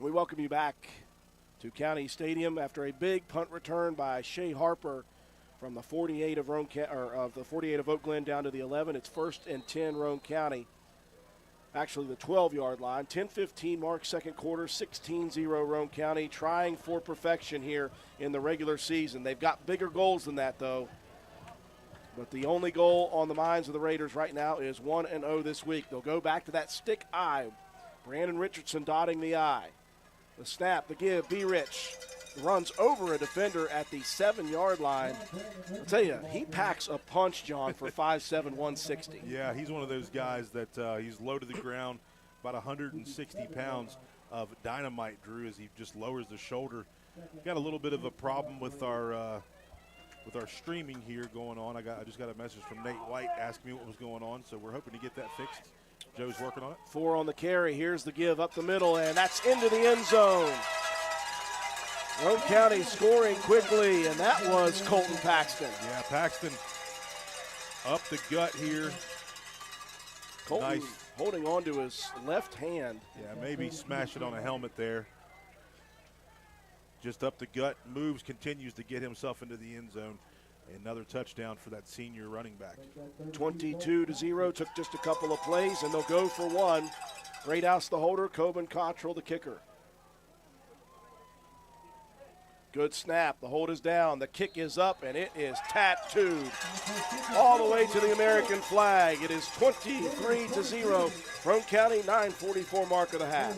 We welcome you back to County Stadium after a big punt return by Shea Harper from the 48 of Oak Glen down to the 11. It's 1st and 10 Roane County. Actually, the 12-yard line. 10-15 mark, second quarter, 16-0 Roane County, trying for perfection here in the regular season. They've got bigger goals than that, though. But the only goal on the minds of the Raiders right now is 1-0 this week. They'll go back to that stick I. Brandon Richardson dotting the I. The snap, the give, B. Rich runs over a defender at the 7-yard line. I'll tell you, he packs a punch, John, for 5'7", 160. Yeah, he's one of those guys that he's low to the ground, about 160 pounds of dynamite, Drew, as he just lowers the shoulder. Got a little bit of a problem with our streaming here going on. I just got a message from Nate White asking me what was going on, so we're hoping to get that fixed. Joe's working on it. 4 on the carry. Here's the give up the middle, and that's into the end zone. Roane County scoring quickly, and that was Colton Paxton. Yeah, Paxton up the gut here. Colton holding on to his left hand. Yeah, maybe smash it on a helmet there. Just up the gut, moves, continues to get himself into the end zone. Another touchdown for that senior running back. 22-0, took just a couple of plays, and they'll go for one. Greathouse the holder, Coben Cottrell the kicker. Good snap, the hold is down, the kick is up, and it is tattooed all the way to the American flag. It is 23-0, Roane County, 9:44 mark of the half.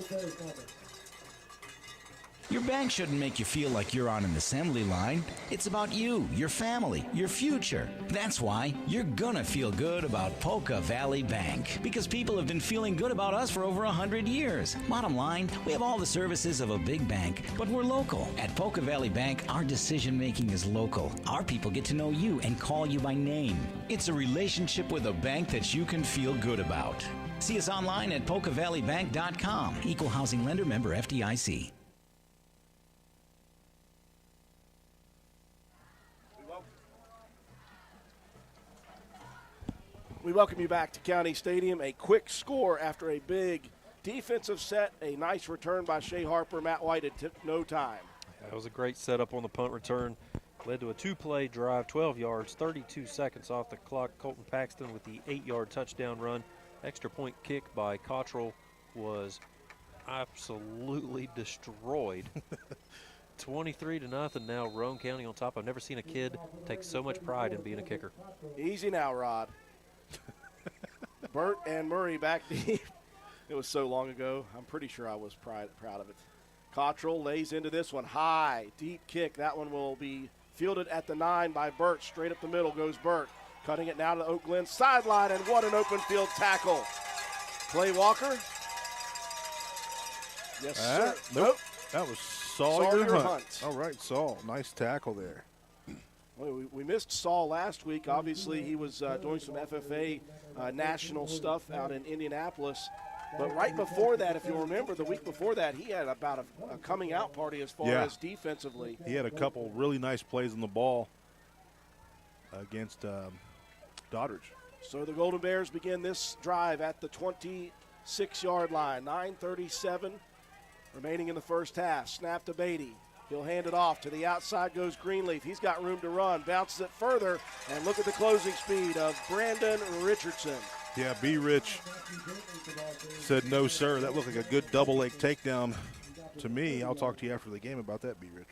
Your bank shouldn't make you feel like you're on an assembly line. It's about you, your family, your future. That's why you're gonna feel good about Polka Valley Bank, because people have been feeling good about us for over 100 years. Bottom line, we have all the services of a big bank, but we're local. At Polka Valley Bank, our decision-making is local. Our people get to know you and call you by name. It's a relationship with a bank that you can feel good about. See us online at polkavalleybank.com. Equal housing lender, member FDIC. We welcome you back to County Stadium. A quick score after a big defensive set. A nice return by Shea Harper. Matt White, it took no time. That was a great setup on the punt return. Led to a 2-play drive, 12 yards, 32 seconds off the clock. Colton Paxton with the 8-yard touchdown run. Extra point kick by Cottrell was absolutely destroyed. 23-0 now, Roane County on top. I've never seen a kid take so much pride in being a kicker. Easy now, Rod. Burt and Murray back deep. It was so long ago. I'm pretty sure I was proud of it. Cottrell lays into this one. High, deep kick. That one will be fielded at the 9 by Burt. Straight up the middle goes Burt. Cutting it now to the Oak Glen sideline, and what an open field tackle. Clay Walker. Yes, sir. Nope. That was Sawyer Hunt. All right, Saul. Nice tackle there. Well, we missed Saul last week. Obviously, he was doing some FFA national stuff out in Indianapolis. But right before that, if you remember, the week before that, he had about a coming out party as far as defensively. He had a couple really nice plays on the ball against Doddridge. So the Golden Bears begin this drive at the 26-yard line. 9:37 remaining in the first half. Snap to Beatty. He'll hand it off. To the outside goes Greenleaf. He's got room to run. Bounces it further. And look at the closing speed of Brandon Richardson. Yeah, B. Rich said no, sir. That looked like a good double-leg takedown to me. I'll talk to you after the game about that, B. Rich.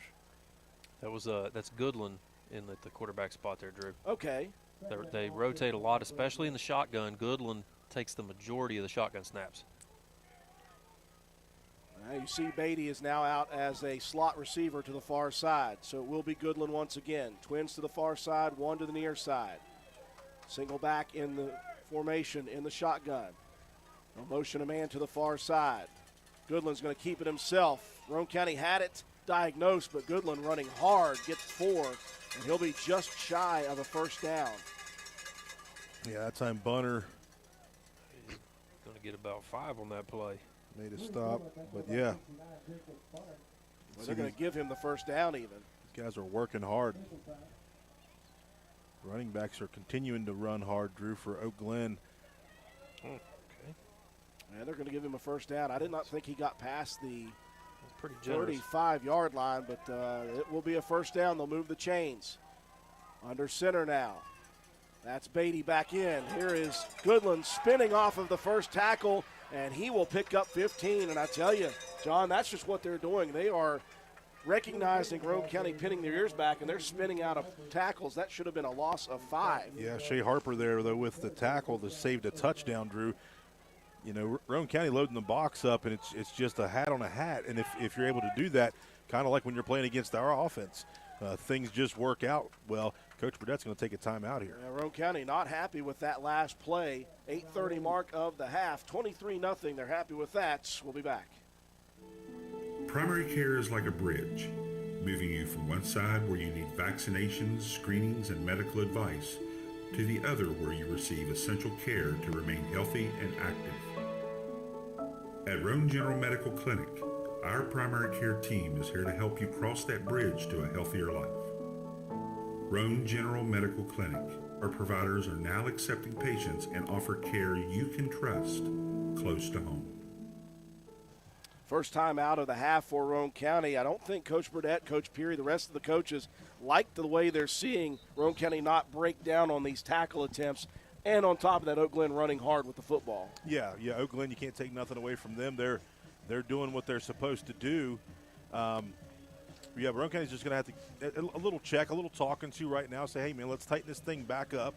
That's Goodland in the quarterback spot there, Drew. Okay. They rotate a lot, especially in the shotgun. Goodland takes the majority of the shotgun snaps. Now you see Beatty is now out as a slot receiver to the far side. So it will be Goodland once again. Twins to the far side, one to the near side. Single back in the formation in the shotgun. No motion a man to the far side. Goodland's going to keep it himself. Roane County had it diagnosed, but Goodland running hard, gets 4, and he'll be just shy of a first down. Yeah, that time Bunner. He's going to get about 5 on that play. Made a stop, but yeah. Well, they're going to give him the first down even. These guys are working hard. Running backs are continuing to run hard, Drew, for Oak Glen. Okay. Yeah, they're going to give him a first down. I did not think he got past the Pretty generous. 35-yard line, but it will be a first down. They'll move the chains. Under center now. That's Beatty back in. Here is Goodland spinning off of the first tackle, and he will pick up 15. And I tell you, John, that's just what they're doing. They are recognizing Roane County pinning their ears back, and they're spinning out of tackles. That should have been a loss of 5. Yeah, Shea Harper there, though, with the tackle that saved a touchdown, Drew. You know, Roane County loading the box up, and it's just a hat on a hat. And if you're able to do that, kind of like when you're playing against our offense, things just work out. Well, Coach Burdett's going to take a timeout here. Yeah, Roane County not happy with that last play. 8:30 mark of the half, 23-0. They're happy with that. We'll be back. Primary care is like a bridge, moving you from one side where you need vaccinations, screenings, and medical advice to the other where you receive essential care to remain healthy and active. At Roane General Medical Clinic, our primary care team is here to help you cross that bridge to a healthier life. Roane General Medical Clinic. Our providers are now accepting patients and offer care you can trust close to home. First time out of the half for Roane County. I don't think Coach Burdett, Coach Peary, the rest of the coaches like the way they're seeing Roane County not break down on these tackle attempts, and on top of that, Oak Glen running hard with the football. Yeah, Oak Glen, you can't take nothing away from them. They're doing what they're supposed to do. Yeah, Roane County's just going to have to a little check, a little talking to right now. Say, hey man, let's tighten this thing back up,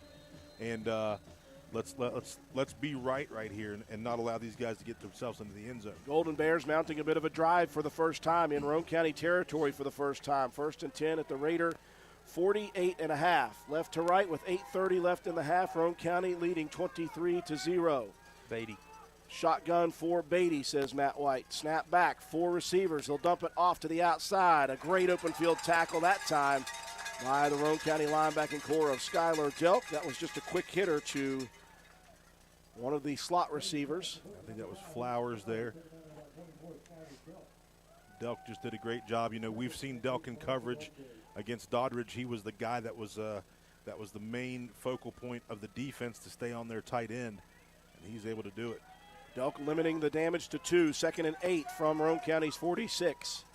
and let's be right here and not allow these guys to get themselves into the end zone. Golden Bears mounting a bit of a drive for the first time in Roane County territory for the first time. 1st and 10 at the Raider 48.5. Left to right with 8:30 left in the half. Roane County leading 23-0. Beatty. Shotgun for Beatty, says Matt White. Snap back, 4 receivers. He'll dump it off to the outside. A great open field tackle that time by the Roane County linebacking core of Skylar Delk. That was just a quick hitter to one of the slot receivers. I think that was Flowers there. Delk just did a great job. You know, we've seen Delk in coverage against Doddridge. He was the guy that was the main focal point of the defense to stay on their tight end, and he's able to do it. Delk limiting the damage to 2. 2nd and 8 from Roane County's 46.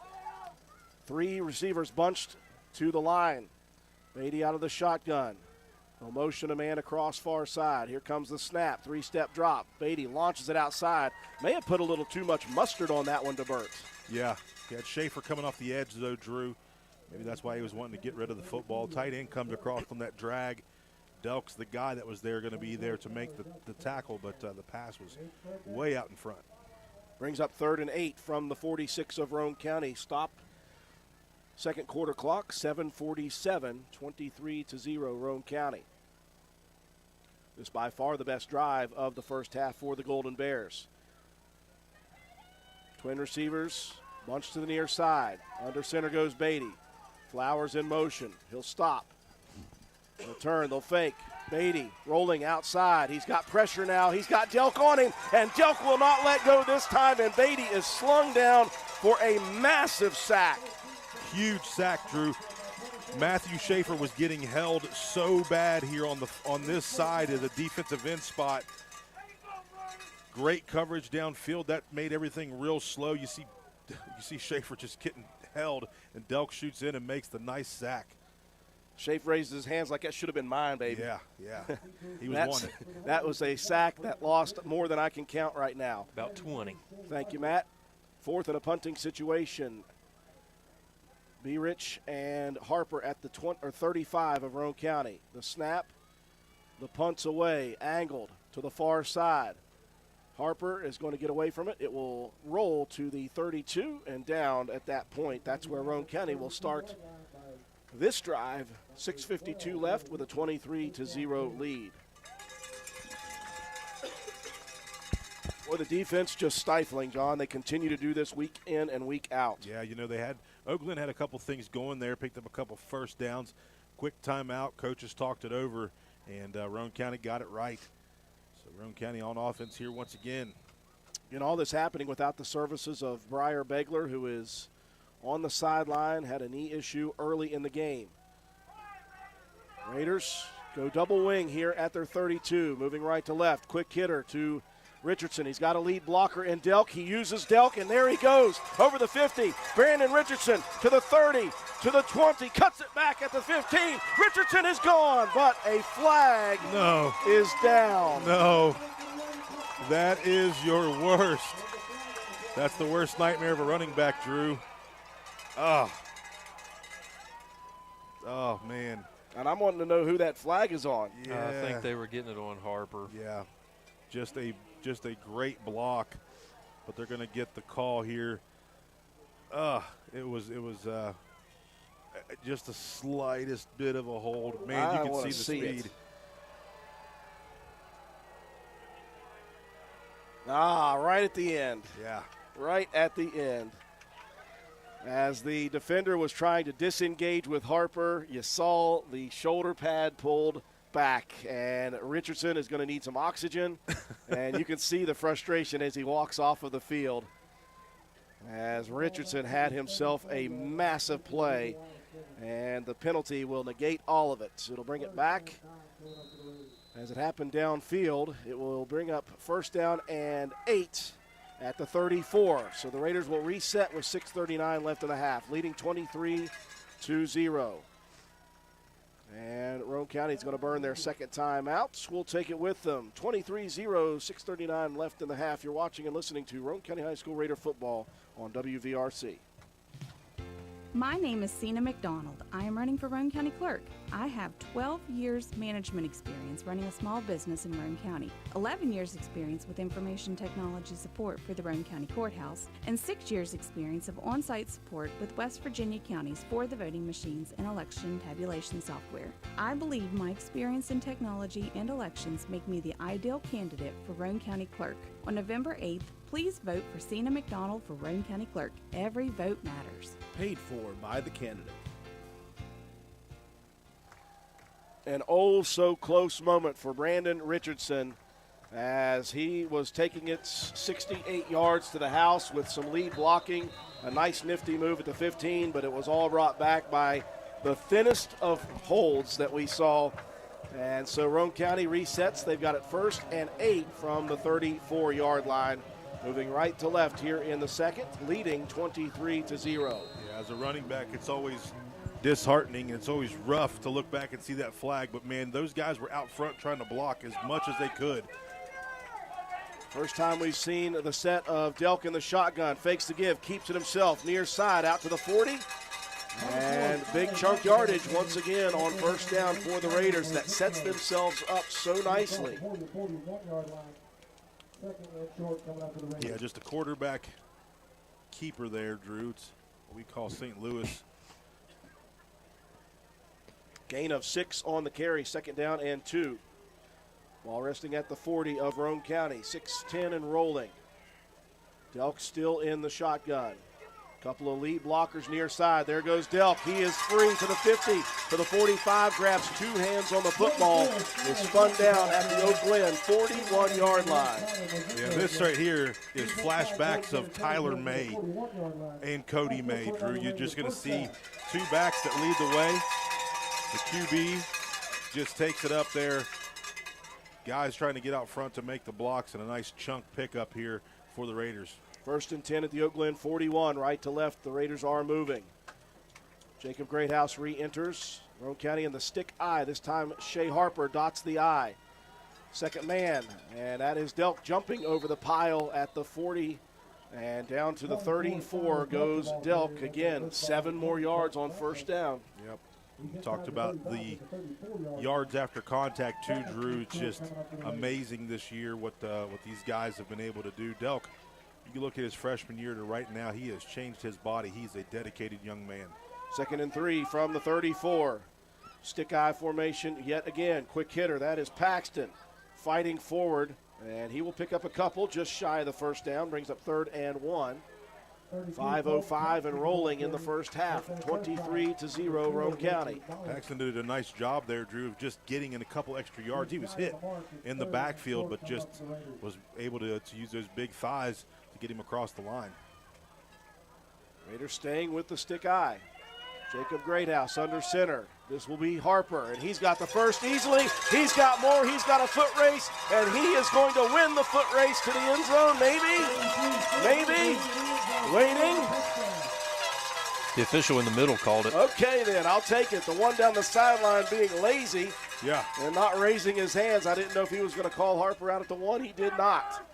3 receivers bunched to the line. Beatty out of the shotgun. They'll motion a man across far side. Here comes the snap. 3-step drop. Beatty launches it outside. May have put a little too much mustard on that one to Burt. Yeah, he had Schaefer coming off the edge, though, Drew. Maybe that's why he was wanting to get rid of the football. Tight end comes across from that drag. Delk's the guy that was there, going to be there to make the tackle, but the pass was way out in front. Brings up 3rd and 8 from the 46 of Roane County. Stopped. Second quarter clock, 7:47, 23-0 Roane County. This by far the best drive of the first half for the Golden Bears. Twin receivers, bunched to the near side. Under center goes Beatty. Flowers in motion. He'll stop. They'll turn, they'll fake. Beatty rolling outside. He's got pressure now. He's got Delk on him, and Delk will not let go this time, and Beatty is slung down for a massive sack. Huge sack, Drew. Matthew Schaefer was getting held so bad here on this side of the defensive end spot. Great coverage downfield. That made everything real slow. You see Schaefer just getting held, and Delk shoots in and makes the nice sack. Schaefer raises his hands like that should have been mine, baby. Yeah. He was wanted. That was a sack that lost more than I can count right now. About 20. Thank you, Matt. 4th and a punting situation. B. Rich and Harper at the 35 of Roane County. The snap, the punt's away, angled to the far side. Harper is going to get away from it. It will roll to the 32 and down at that point. That's where Roane County will start this drive. 6:52 left with a 23-0 lead. Boy, the defense just stifling, John. They continue to do this week in and week out. Yeah, you know, Oak Glen had a couple things going there, picked up a couple first downs. Quick timeout, coaches talked it over, and Roane County got it right. So Roane County on offense here once again. And all this happening without the services of Briar Begler, who is on the sideline, had a knee issue early in the game. Raiders go double wing here at their 32, moving right to left. Quick hitter to Richardson, he's got a lead blocker in Delk. He uses Delk, and there he goes over the 50. Brandon Richardson to the 30, to the 20, cuts it back at the 15. Richardson is gone, but a flag is down. No, that is your worst. That's the worst nightmare of a running back, Drew. Oh, man. And I'm wanting to know who that flag is on. Yeah. I think they were getting it on Harper. Yeah, just a great block, but they're going to get the call here. It was just the slightest bit of a hold. Man, you can see the speed. Right at the end. Yeah. Right at the end. As the defender was trying to disengage with Harper, you saw the shoulder pad pulled back, and Richardson is going to need some oxygen, and you can see the frustration as he walks off of the field, as Richardson had himself a massive play, and the penalty will negate all of it. So it'll bring it back. As it happened downfield, it will bring up first down and 8 at the 34. So the Raiders will reset with 6:39 left in the half, leading 23-0. And Roane County is going to burn their second timeout. We'll take it with them. 23-0, 6:39 left in the half. You're watching and listening to Roane County High School Raider football on WVRC. My name is Sina McDonald. I am running for Roane County Clerk. I have 12 years management experience running a small business in Roane County, 11 years experience with information technology support for the Roane County Courthouse, and 6 years experience of on-site support with West Virginia counties for the voting machines and election tabulation software. I believe my experience in technology and elections make me the ideal candidate for Roane County Clerk. On November 8th, please vote for Sina McDonald for Roane County Clerk. Every vote matters. Paid for by the candidate. An so-close moment for Brandon Richardson as he was taking it 68 yards to the house with some lead blocking. A nice nifty move at the 15, but it was all brought back by the thinnest of holds that we saw. And so Roane County resets. They've got it 1st and 8 from the 34-yard line. Moving right to left here in the second, leading 23-0. Yeah, as a running back, it's always disheartening. It's always rough to look back and see that flag. But, man, those guys were out front trying to block as much as they could. First time we've seen the set of Delk in the shotgun. Fakes the give, keeps it himself, near side, out to the 40. And big chunk yardage once again on first down for the Raiders. That sets themselves up so nicely. Yeah, just a quarterback keeper there, Drew. It's what we call St. Louis. Gain of 6 on the carry, 2nd down and 2. While resting at the 40 of Roane County, 6-10 and rolling. Delk still in the shotgun. Couple of lead blockers near side. There goes Delk. He is free to the 50, to the 45, grabs 2 hands on the football, is spun down at the Glen 41-yard line. Yeah, this right here is flashbacks of Tyler May and Cody May, Drew. You're just going to see 2 backs that lead the way. The QB just takes it up there. Guys trying to get out front to make the blocks, and a nice chunk pickup here for the Raiders. 1st and 10 at the Glen 41, right to left. The Raiders are moving. Jacob Greathouse re-enters. Roane County in the stick eye. This time Shea Harper dots the I. Second man, and that is Delk jumping over the pile at the 40. And down to the 34 goes Delk again. 7 more yards on first down. Yep. You talked about the yards after contact too, Drew. It's just amazing this year what these guys have been able to do. Delk, you look at his freshman year to right now, he has changed his body. He's a dedicated young man. 2nd and 3 from the 34. Stick-eye formation yet again. Quick hitter, that is Paxton fighting forward, and he will pick up a couple just shy of the first down, brings up 3rd and 1. 5:05 and rolling in the first half, 23-0 Roane County. Paxton did a nice job there, Drew, of just getting in a couple extra yards. He was hit in the backfield, but just was able to use those big thighs to get him across the line. Raiders staying with the stick eye. Jacob Greathouse under center. This will be Harper, and he's got the first easily. He's got more. He's got a foot race, and he is going to win the foot race to the end zone. Maybe. Waiting. The official in the middle called it. Okay, then. I'll take it. The one down the sideline being lazy. Yeah. And not raising his hands. I didn't know if he was going to call Harper out at the one. He did not.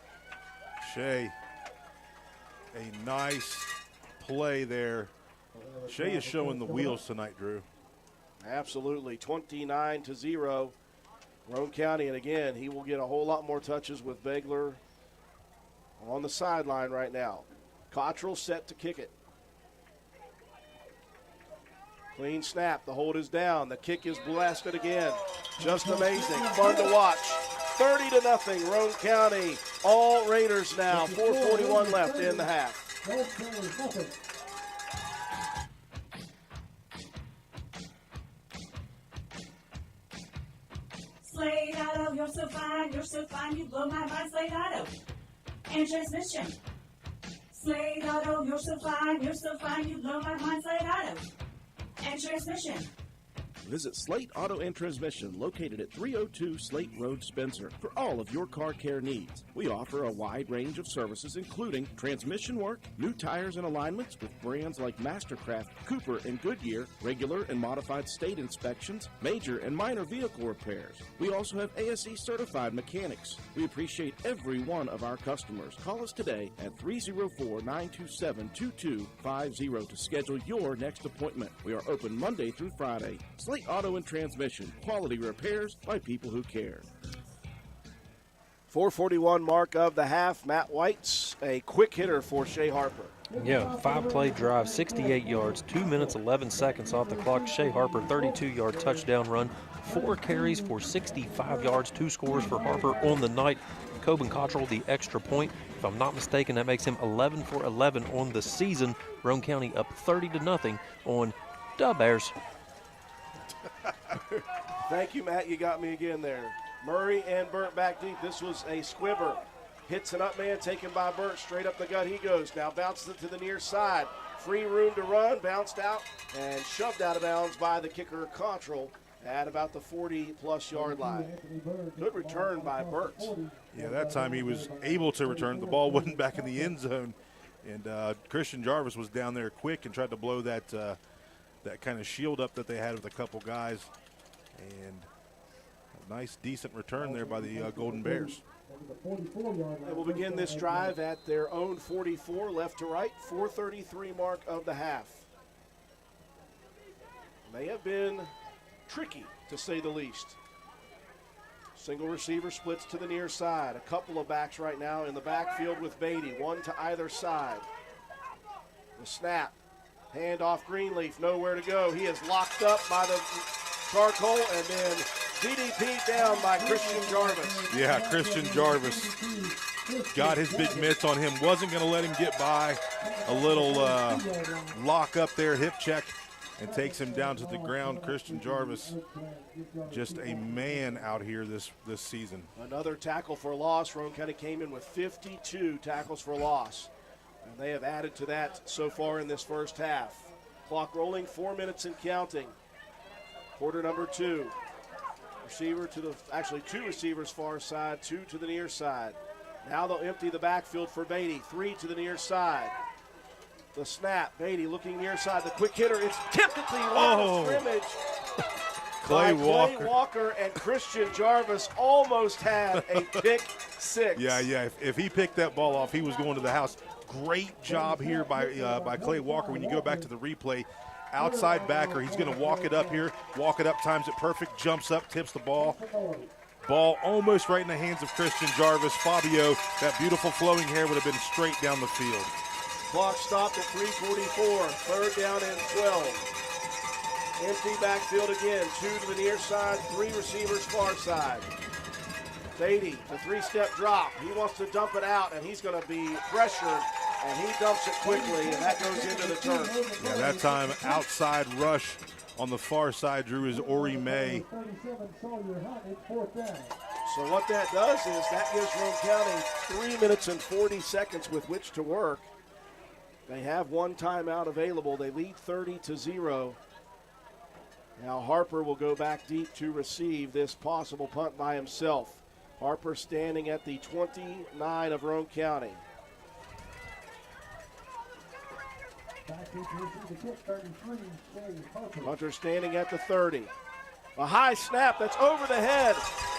Shea, a nice play there. Shea is showing the wheels tonight, Drew. Absolutely. 29-0. Roane County, and again, he will get a whole lot more touches with Begler on the sideline right now. Cottrell set to kick it. Clean snap. The hold is down. The kick is blasted again. Just amazing. Fun to watch. 30-0. Roane County. All Raiders now. 4:41 left in the half. Slade Auto, you're so fine, you blow my mind, Slade Auto. And transmission. Slade Auto, you're so fine, you blow my mind, Slade Auto. And transmission. Visit Slate Auto and Transmission, located at 302 Slate Road, Spencer, for all of your car care needs. We offer a wide range of services, including transmission work, new tires and alignments with brands like Mastercraft, Cooper, and Goodyear, regular and modified state inspections, major and minor vehicle repairs. We also have ASE certified mechanics. We appreciate every one of our customers. Call us today at 304-927-2250 to schedule your next appointment. We are open Monday through Friday. Slate Auto and Transmission, quality repairs by people who care. 4:41 mark of the half. Matt White's a quick hitter for Shea Harper. Yeah, 5-play drive, 68 yards, 2 minutes, 11 seconds off the clock. Shea Harper, 32-yard touchdown run, 4 carries for 65 yards, 2 scores for Harper on the night. Coben Cottrell, the extra point. If I'm not mistaken, that makes him 11 for 11 on the season. Roane County up 30-0 on the Bears. Thank you, Matt. You got me again there. Murray and Burt back deep. This was a squibber. Hits an up man taken by Burt. Straight up the gut he goes. Now bounces it to the near side. Free room to run. Bounced out and shoved out of bounds by the kicker Cottrell at about the 40-plus yard line. Good return by Burt. Yeah, that time he was able to return. The ball wasn't back in the end zone. And Christian Jarvis was down there quick and tried to blow that that kind of shield up that they had with a couple guys. And a nice, decent return there by the Golden Bears. They will begin this drive at their own 44, left to right, 4:33 mark of the half. They have been tricky, to say the least. Single receiver splits to the near side. A couple of backs right now in the backfield with Beatty, one to either side. The snap, hand off Greenleaf, nowhere to go. He is locked up by the charcoal and then DDP down by Christian Jarvis. Yeah, Christian Jarvis got his big mitts on him. Wasn't going to let him get by. A little lock up there, hip check, and takes him down to the ground. Christian Jarvis, just a man out here this season. Another tackle for loss. Roane County came in with 52 tackles for loss. And they have added to that so far in this first half. Clock rolling, 4 minutes and counting. Quarter number 2. Receiver to the, actually 2 receivers far side, 2 to the near side. Now they'll empty the backfield for Beatty, 3 to the near side. The snap, Beatty looking near side. The quick hitter, it's tipped at the line of scrimmage. Clay Walker and Christian Jarvis almost had a pick six. Yeah. If he picked that ball off, he was going to the house. Great job here by Clay Walker. When you go back to the replay, outside backer, he's going to walk it up here. Walk it up, times it perfect, jumps up, tips the ball. Ball almost right in the hands of Christian Jarvis. Fabio, that beautiful flowing hair would have been straight down the field. Clock stopped at 3:44. Third down and 12. Empty backfield again. 2 to the near side, 3 receivers far side. Beatty, the 3-step drop. He wants to dump it out, and he's going to be pressured, and he dumps it quickly, and that goes into the turf. Yeah, that time outside rush on the far side, Drew, is Ori May. So what that does is that gives Roane County 3 minutes and 40 seconds with which to work. They have one timeout available. They lead 30-0. Now Harper will go back deep to receive this possible punt by himself. Harper standing at the 29 of Roane County. Hunter standing at the 30. A high snap that's over the head.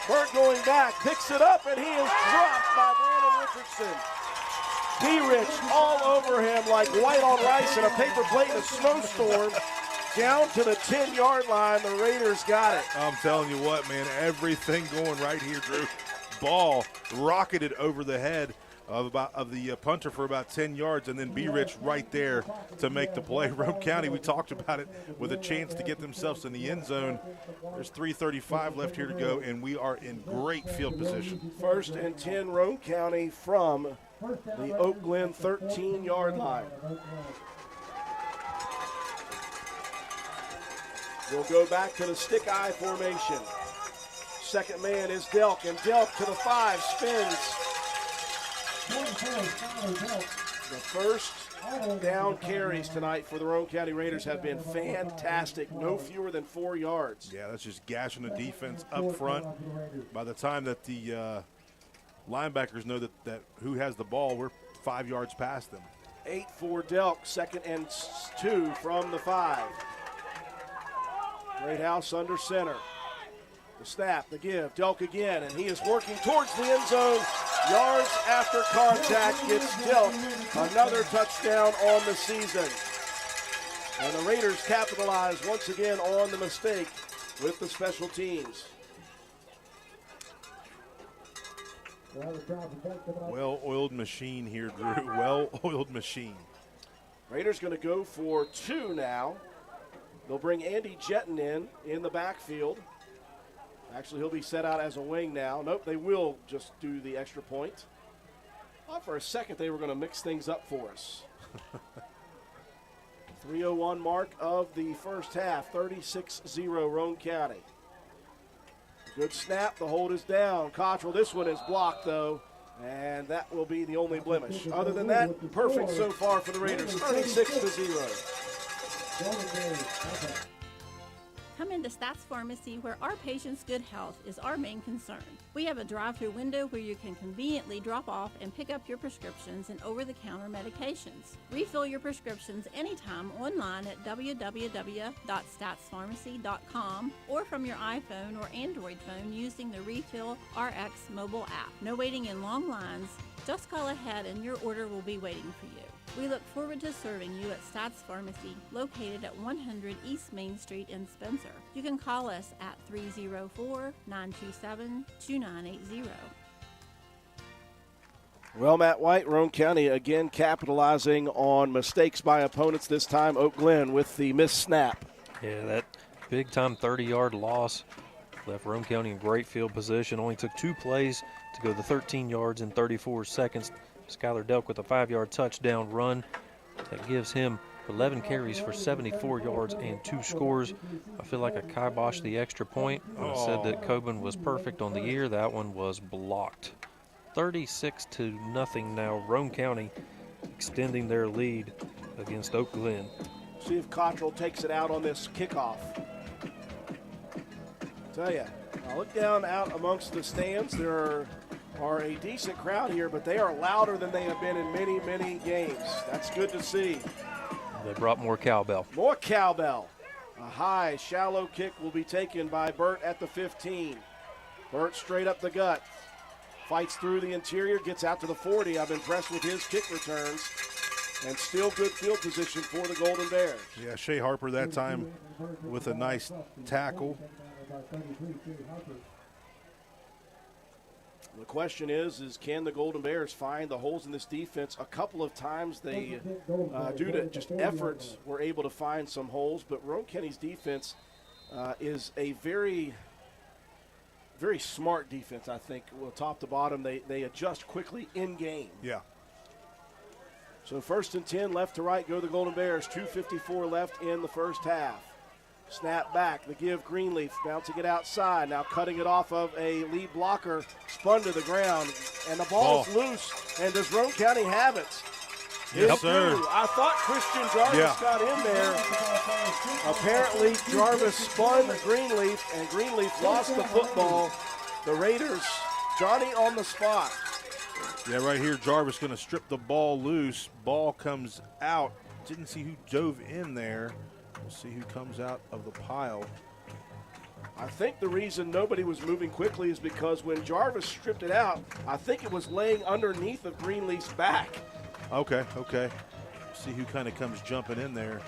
Burt going back, picks it up, and he is dropped by Brandon Richardson. D-Rich all over him like white on rice in a paper plate in a snowstorm. Down to the 10-yard line, the Raiders got it. I'm telling you what, man, everything going right here, Drew. Ball rocketed over the head of the punter for about 10 yards, and then B-Rich right there to make the play. Roane County, we talked about it, with a chance to get themselves in the end zone. There's 3:35 left here to go, and we are in great field position. 1st and 10, Roane County from the Oak Glen 13-yard line. We'll go back to the stick-eye formation. Second man is Delk, and Delk to the 5, spins. The first down carries tonight for the Roane County Raiders have been fantastic, no fewer than 4 yards. Yeah, that's just gashing the defense up front. By the time that the linebackers know that who has the ball, we're 5 yards past them. 8 for Delk, 2nd and 2 from the 5. Greathouse under center. The snap, the give, Delk again, and he is working towards the end zone. Yards after contact gets Delk another touchdown on the season. And the Raiders capitalize once again on the mistake with the special teams. Well-oiled machine here, Drew. Well-oiled machine. Raiders going to go for 2 now. They'll bring Andy Jetton in the backfield. Actually, he'll be set out as a wing now. Nope, they will just do the extra point. Thought for a second they were going to mix things up for us. 3:01 mark of the first half, 36-0 Roane County. Good snap, the hold is down. Cottrell, this one is blocked though, and that will be the only blemish. Other than that, perfect so far for the Raiders, 36-0. Come into Stats Pharmacy, where our patients' good health is our main concern. We have a drive-through window where you can conveniently drop off and pick up your prescriptions and over-the-counter medications. Refill your prescriptions anytime online at www.statspharmacy.com or from your iPhone or Android phone using the Refill RX mobile app. No waiting in long lines. Just call ahead and your order will be waiting for you. We look forward to serving you at Stats Pharmacy, located at 100 East Main Street in Spencer. You can call us at 304-927-2980. Well, Matt White, Roane County again capitalizing on mistakes by opponents, this time Oak Glen with the missed snap. Yeah, that big-time 30-yard loss left Roane County in great field position. Only took 2 plays to go the 13 yards in 34 seconds. Skylar Delk with a 5-yard touchdown run. That gives him 11 carries for 74 yards and 2 scores. I feel like I kiboshed the extra point. I said that Coben was perfect on the year. That one was blocked. 36-0 now. Roane County extending their lead against Oak Glen. See if Cottrell takes it out on this kickoff. Tell you, I look down out amongst the stands. There are a decent crowd here, but they are louder than they have been in many, many games. That's good to see. They brought more cowbell. More cowbell. A high, shallow kick will be taken by Burt at the 15. Burt straight up the gut. Fights through the interior, gets out to the 40. I'm impressed with his kick returns. And still good field position for the Golden Bears. Yeah, Shea Harper that time with a nice tackle. The question is can the Golden Bears find the holes in this defense? A couple of times they, due to just efforts, were able to find some holes. But Roane County's defense is a very, very smart defense, I think. Well, top to bottom, they adjust quickly in game. Yeah. So 1st and 10, left to right go the Golden Bears. 2:54 left in the first half. Snap back, the give, Greenleaf bouncing it outside, now cutting it off of a lead blocker, spun to the ground, and the ball's loose. And does Roane County have it? Yes, sir. I thought Christian Jarvis got in there. Apparently, Jarvis spun Greenleaf, and Greenleaf lost the football. The Raiders, Johnny on the spot. Yeah, right here, Jarvis going to strip the ball loose. Ball comes out. Didn't see who dove in there. We'll see who comes out of the pile. I think the reason nobody was moving quickly is because when Jarvis stripped it out, I think it was laying underneath of Greenleaf's back. Okay. See who kind of comes jumping in there.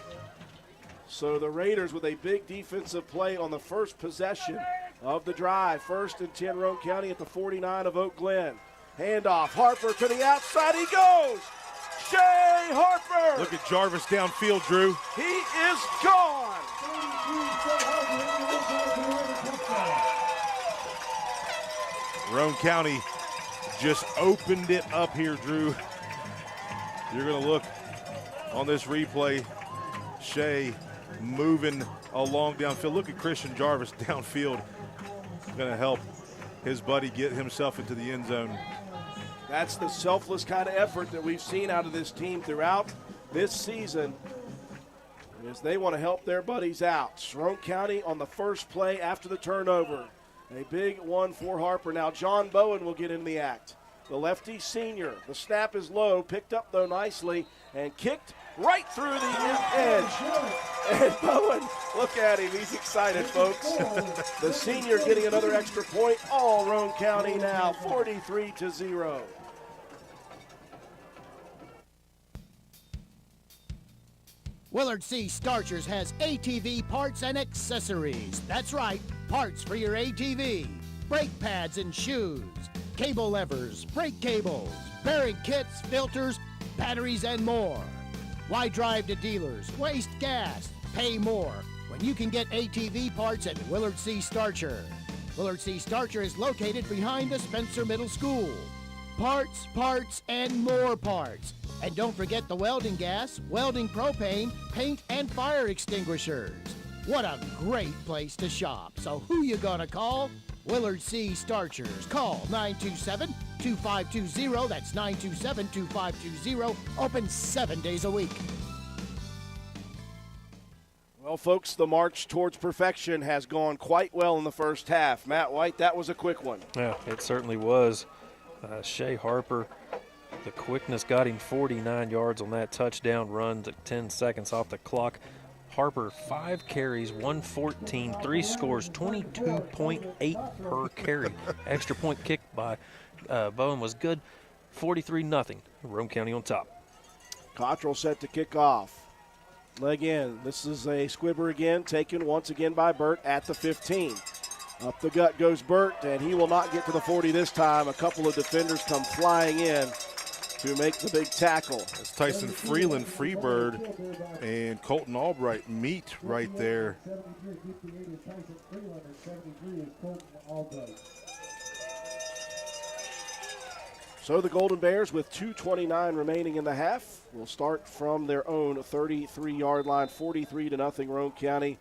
So the Raiders with a big defensive play on the first possession of the drive. 1st and 10 Roane County at the 49 of Oak Glen. Handoff, Harper to the outside, he goes! Shea Harper! Look at Jarvis downfield, Drew. He is gone! Roane County just opened it up here, Drew. You're going to look on this replay. Shea moving along downfield. Look at Christian Jarvis downfield. Going to help his buddy get himself into the end zone. That's the selfless kind of effort that we've seen out of this team throughout this season, as they want to help their buddies out. Roane County on the first play after the turnover. A big one for Harper. Now John Bowen will get in the act. The lefty senior. The snap is low, picked up though nicely, and kicked right through the edge. And Bowen, look at him, he's excited, folks. The senior getting another extra point. All Roane County now, 43-0. Willard C. Starchers has ATV parts and accessories. That's right, parts for your ATV. Brake pads and shoes, cable levers, brake cables, bearing kits, filters, batteries, and more. Why drive to dealers, waste gas, pay more when you can get ATV parts at Willard C. Starcher? Willard C. Starcher is located behind the Spencer Middle School. Parts, parts, and more parts. And don't forget the welding gas, welding propane, paint, and fire extinguishers. What a great place to shop. So who you gonna call? Willard C. Starchers. Call 927-2520. That's 927-2520. Open 7 days a week. Well, folks, the march towards perfection has gone quite well in the first half. Matt White, that was a quick one. Yeah, it certainly was. Shea Harper, the quickness got him 49 yards on that touchdown run, took 10 seconds off the clock. Harper, 5 carries, 114, 3 scores, 22.8 per carry. Extra point kicked by Bowen was good, 43-0. Roane County on top. Cottrell set to kick off. Leg in. This is a squibber again, taken once again by Burt at the 15. Up the gut goes Burt, and he will not get to the 40 this time. A couple of defenders come flying in to make the big tackle. It's Tyson Freeland, Freebird, and Colton Albright meet right there. So the Golden Bears, with 2:29 remaining in the half, will start from their own 33-yard line, 43-0 Roane County.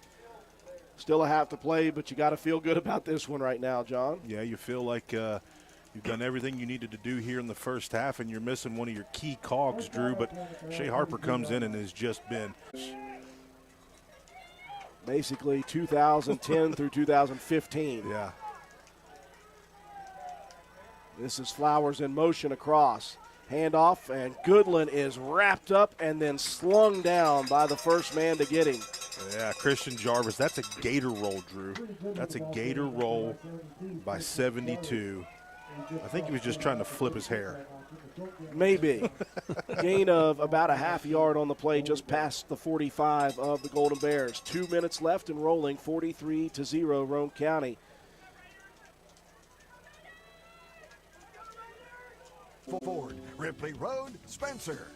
Still a half to play, but you got to feel good about this one right now, John. Yeah, you feel like you've done everything you needed to do here in the first half, and you're missing one of your key cogs, Drew, but Shea Harper comes in and has just been basically 2010 through 2015. Yeah. This is Flowers in motion across. Handoff, and Goodland is wrapped up and then slung down by the first man to get him. Yeah, Christian Jarvis, that's a gator roll, Drew. That's a gator roll by 72. I think he was just trying to flip his hair. Maybe. Gain of about a half yard on the play, just past the 45 of the Golden Bears. 2 minutes left and rolling, 43-0 Roane County. Ford, Ripley Road, Spencer.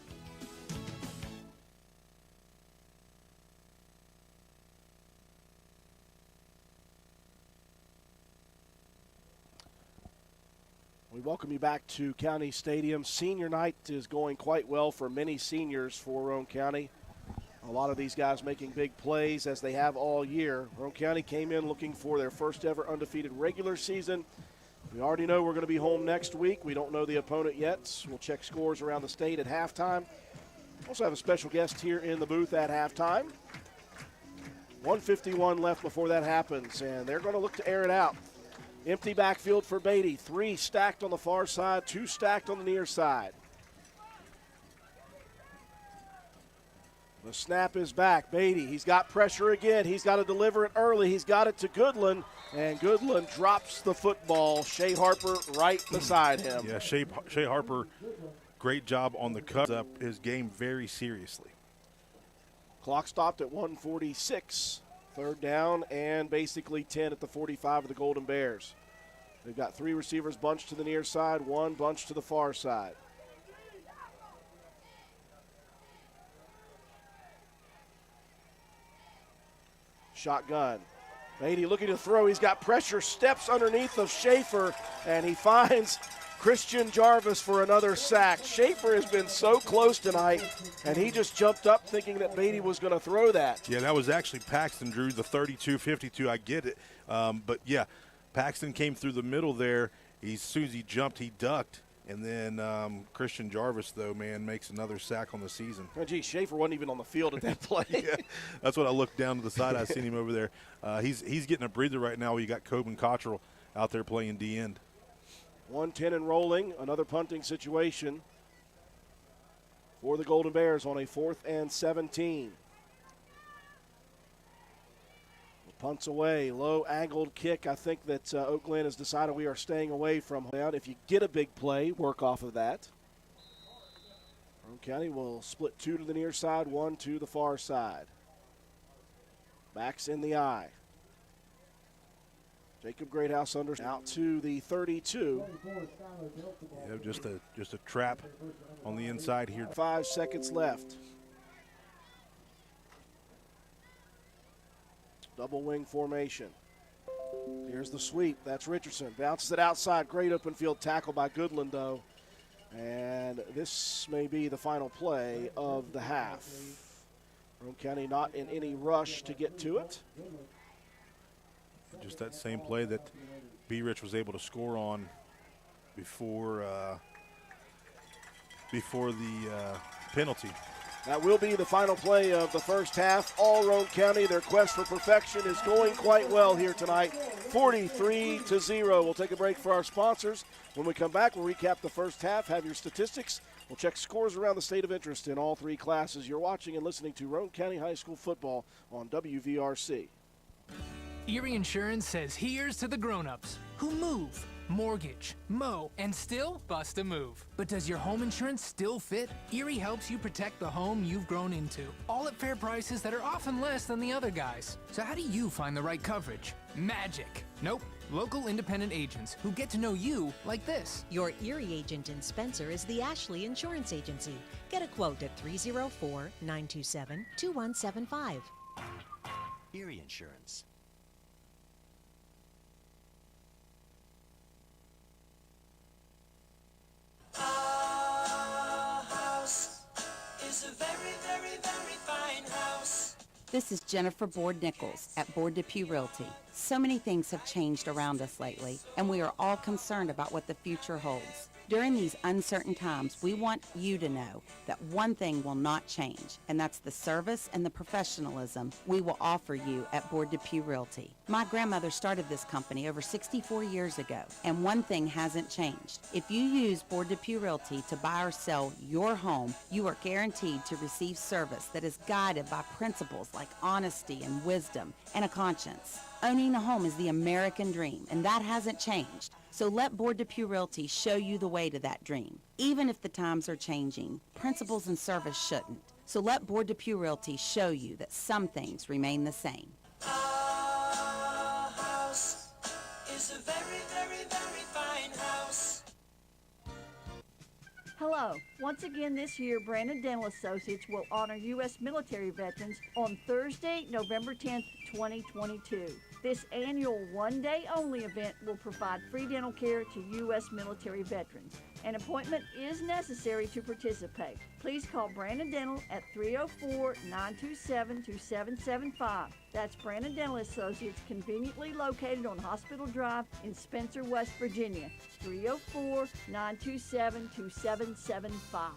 We welcome you back to County Stadium. Senior night is going quite well for many seniors for Roane County. A lot of these guys making big plays as they have all year. Roane County came in looking for their first ever undefeated regular season. We already know we're going to be home next week. We don't know the opponent yet. We'll check scores around the state at halftime. Also have a special guest here in the booth at halftime. 1:51 left before that happens, and they're going to look to air it out. Empty backfield for Beatty. 3 stacked on the far side, 2 stacked on the near side. The snap is back. Beatty, he's got pressure again. He's got to deliver it early. He's got it to Goodland, and Goodland drops the football. Shea Harper right beside him. Yeah, Shea Harper, great job on the cut. Up his game very seriously. Clock stopped at 1:46. 3rd down and basically 10 at the 45 of the Golden Bears. They've got 3 receivers bunched to the near side, 1 bunched to the far side. Shotgun. Beatty looking to throw. He's got pressure, steps underneath of Schaefer, and he finds Christian Jarvis for another sack. Schaefer has been so close tonight, and he just jumped up thinking that Beatty was going to throw that. Yeah, that was actually Paxton, Drew, the 32-52. I get it. But, yeah, Paxton came through the middle there. As soon as he jumped, he ducked. And then Christian Jarvis, though, man, makes another sack on the season. Oh, gee, Schaefer wasn't even on the field at that play. Yeah, that's what I looked down to the side. I seen him over there. He's getting a breather right now. You got Coben Cottrell out there playing D-end. 1:10 and rolling. Another punting situation for the Golden Bears on a 4th and 17. Punts away, low angled kick. I think that Oak Glen has decided we are staying away from that. If you get a big play, work off of that. Roane County will split 2 to the near side, 1 to the far side. Backs in the eye. Jacob Greathouse under out to the 32. Yeah, just a trap on the inside here. 5 seconds left. Double wing formation. Here's the sweep. That's Richardson. Bounces it outside. Great open field tackle by Goodland, though. And this may be the final play of the half. Roane County not in any rush to get to it. Just that same play that B-Rich was able to score on before the penalty. That will be the final play of the first half. All Roane County, their quest for perfection is going quite well here tonight. 43-0. We'll take a break for our sponsors. When we come back, we'll recap the first half, have your statistics. We'll check scores around the state of interest in all 3 classes. You're watching and listening to Roane County High School football on WVRC. Erie Insurance says here's to the grown-ups who move, mortgage, mow, and still bust a move. But does your home insurance still fit? Erie helps you protect the home you've grown into, all at fair prices that are often less than the other guys. So how do you find the right coverage? Magic. Nope. Local independent agents who get to know you like this. Your Erie agent in Spencer is the Ashley Insurance Agency. Get a quote at 304-927-2175. Erie Insurance. Our house is a very, very, very fine house. This is Jennifer Board Nichols at Board Depew Realty. So many things have changed around us lately, and we are all concerned about what the future holds. During these uncertain times, we want you to know that one thing will not change, and that's the service and the professionalism we will offer you at Board Depew Realty. My grandmother started this company over 64 years ago, and one thing hasn't changed. If you use Board Depew Realty to buy or sell your home, you are guaranteed to receive service that is guided by principles like honesty and wisdom and a conscience. Owning a home is the American dream, and that hasn't changed. So let Board Depew Realty show you the way to that dream. Even if the times are changing, principles and service shouldn't. So let Board Depew Realty show you that some things remain the same. Our house is a very, very, very fine house. Hello. Once again this year, Brandon Dental Associates will honor U.S. military veterans on Thursday, November 10th, 2022. This annual one-day-only event will provide free dental care to U.S. military veterans. An appointment is necessary to participate. Please call Brandon Dental at 304-927-2775. That's Brandon Dental Associates, conveniently located on Hospital Drive in Spencer, West Virginia. 304-927-2775.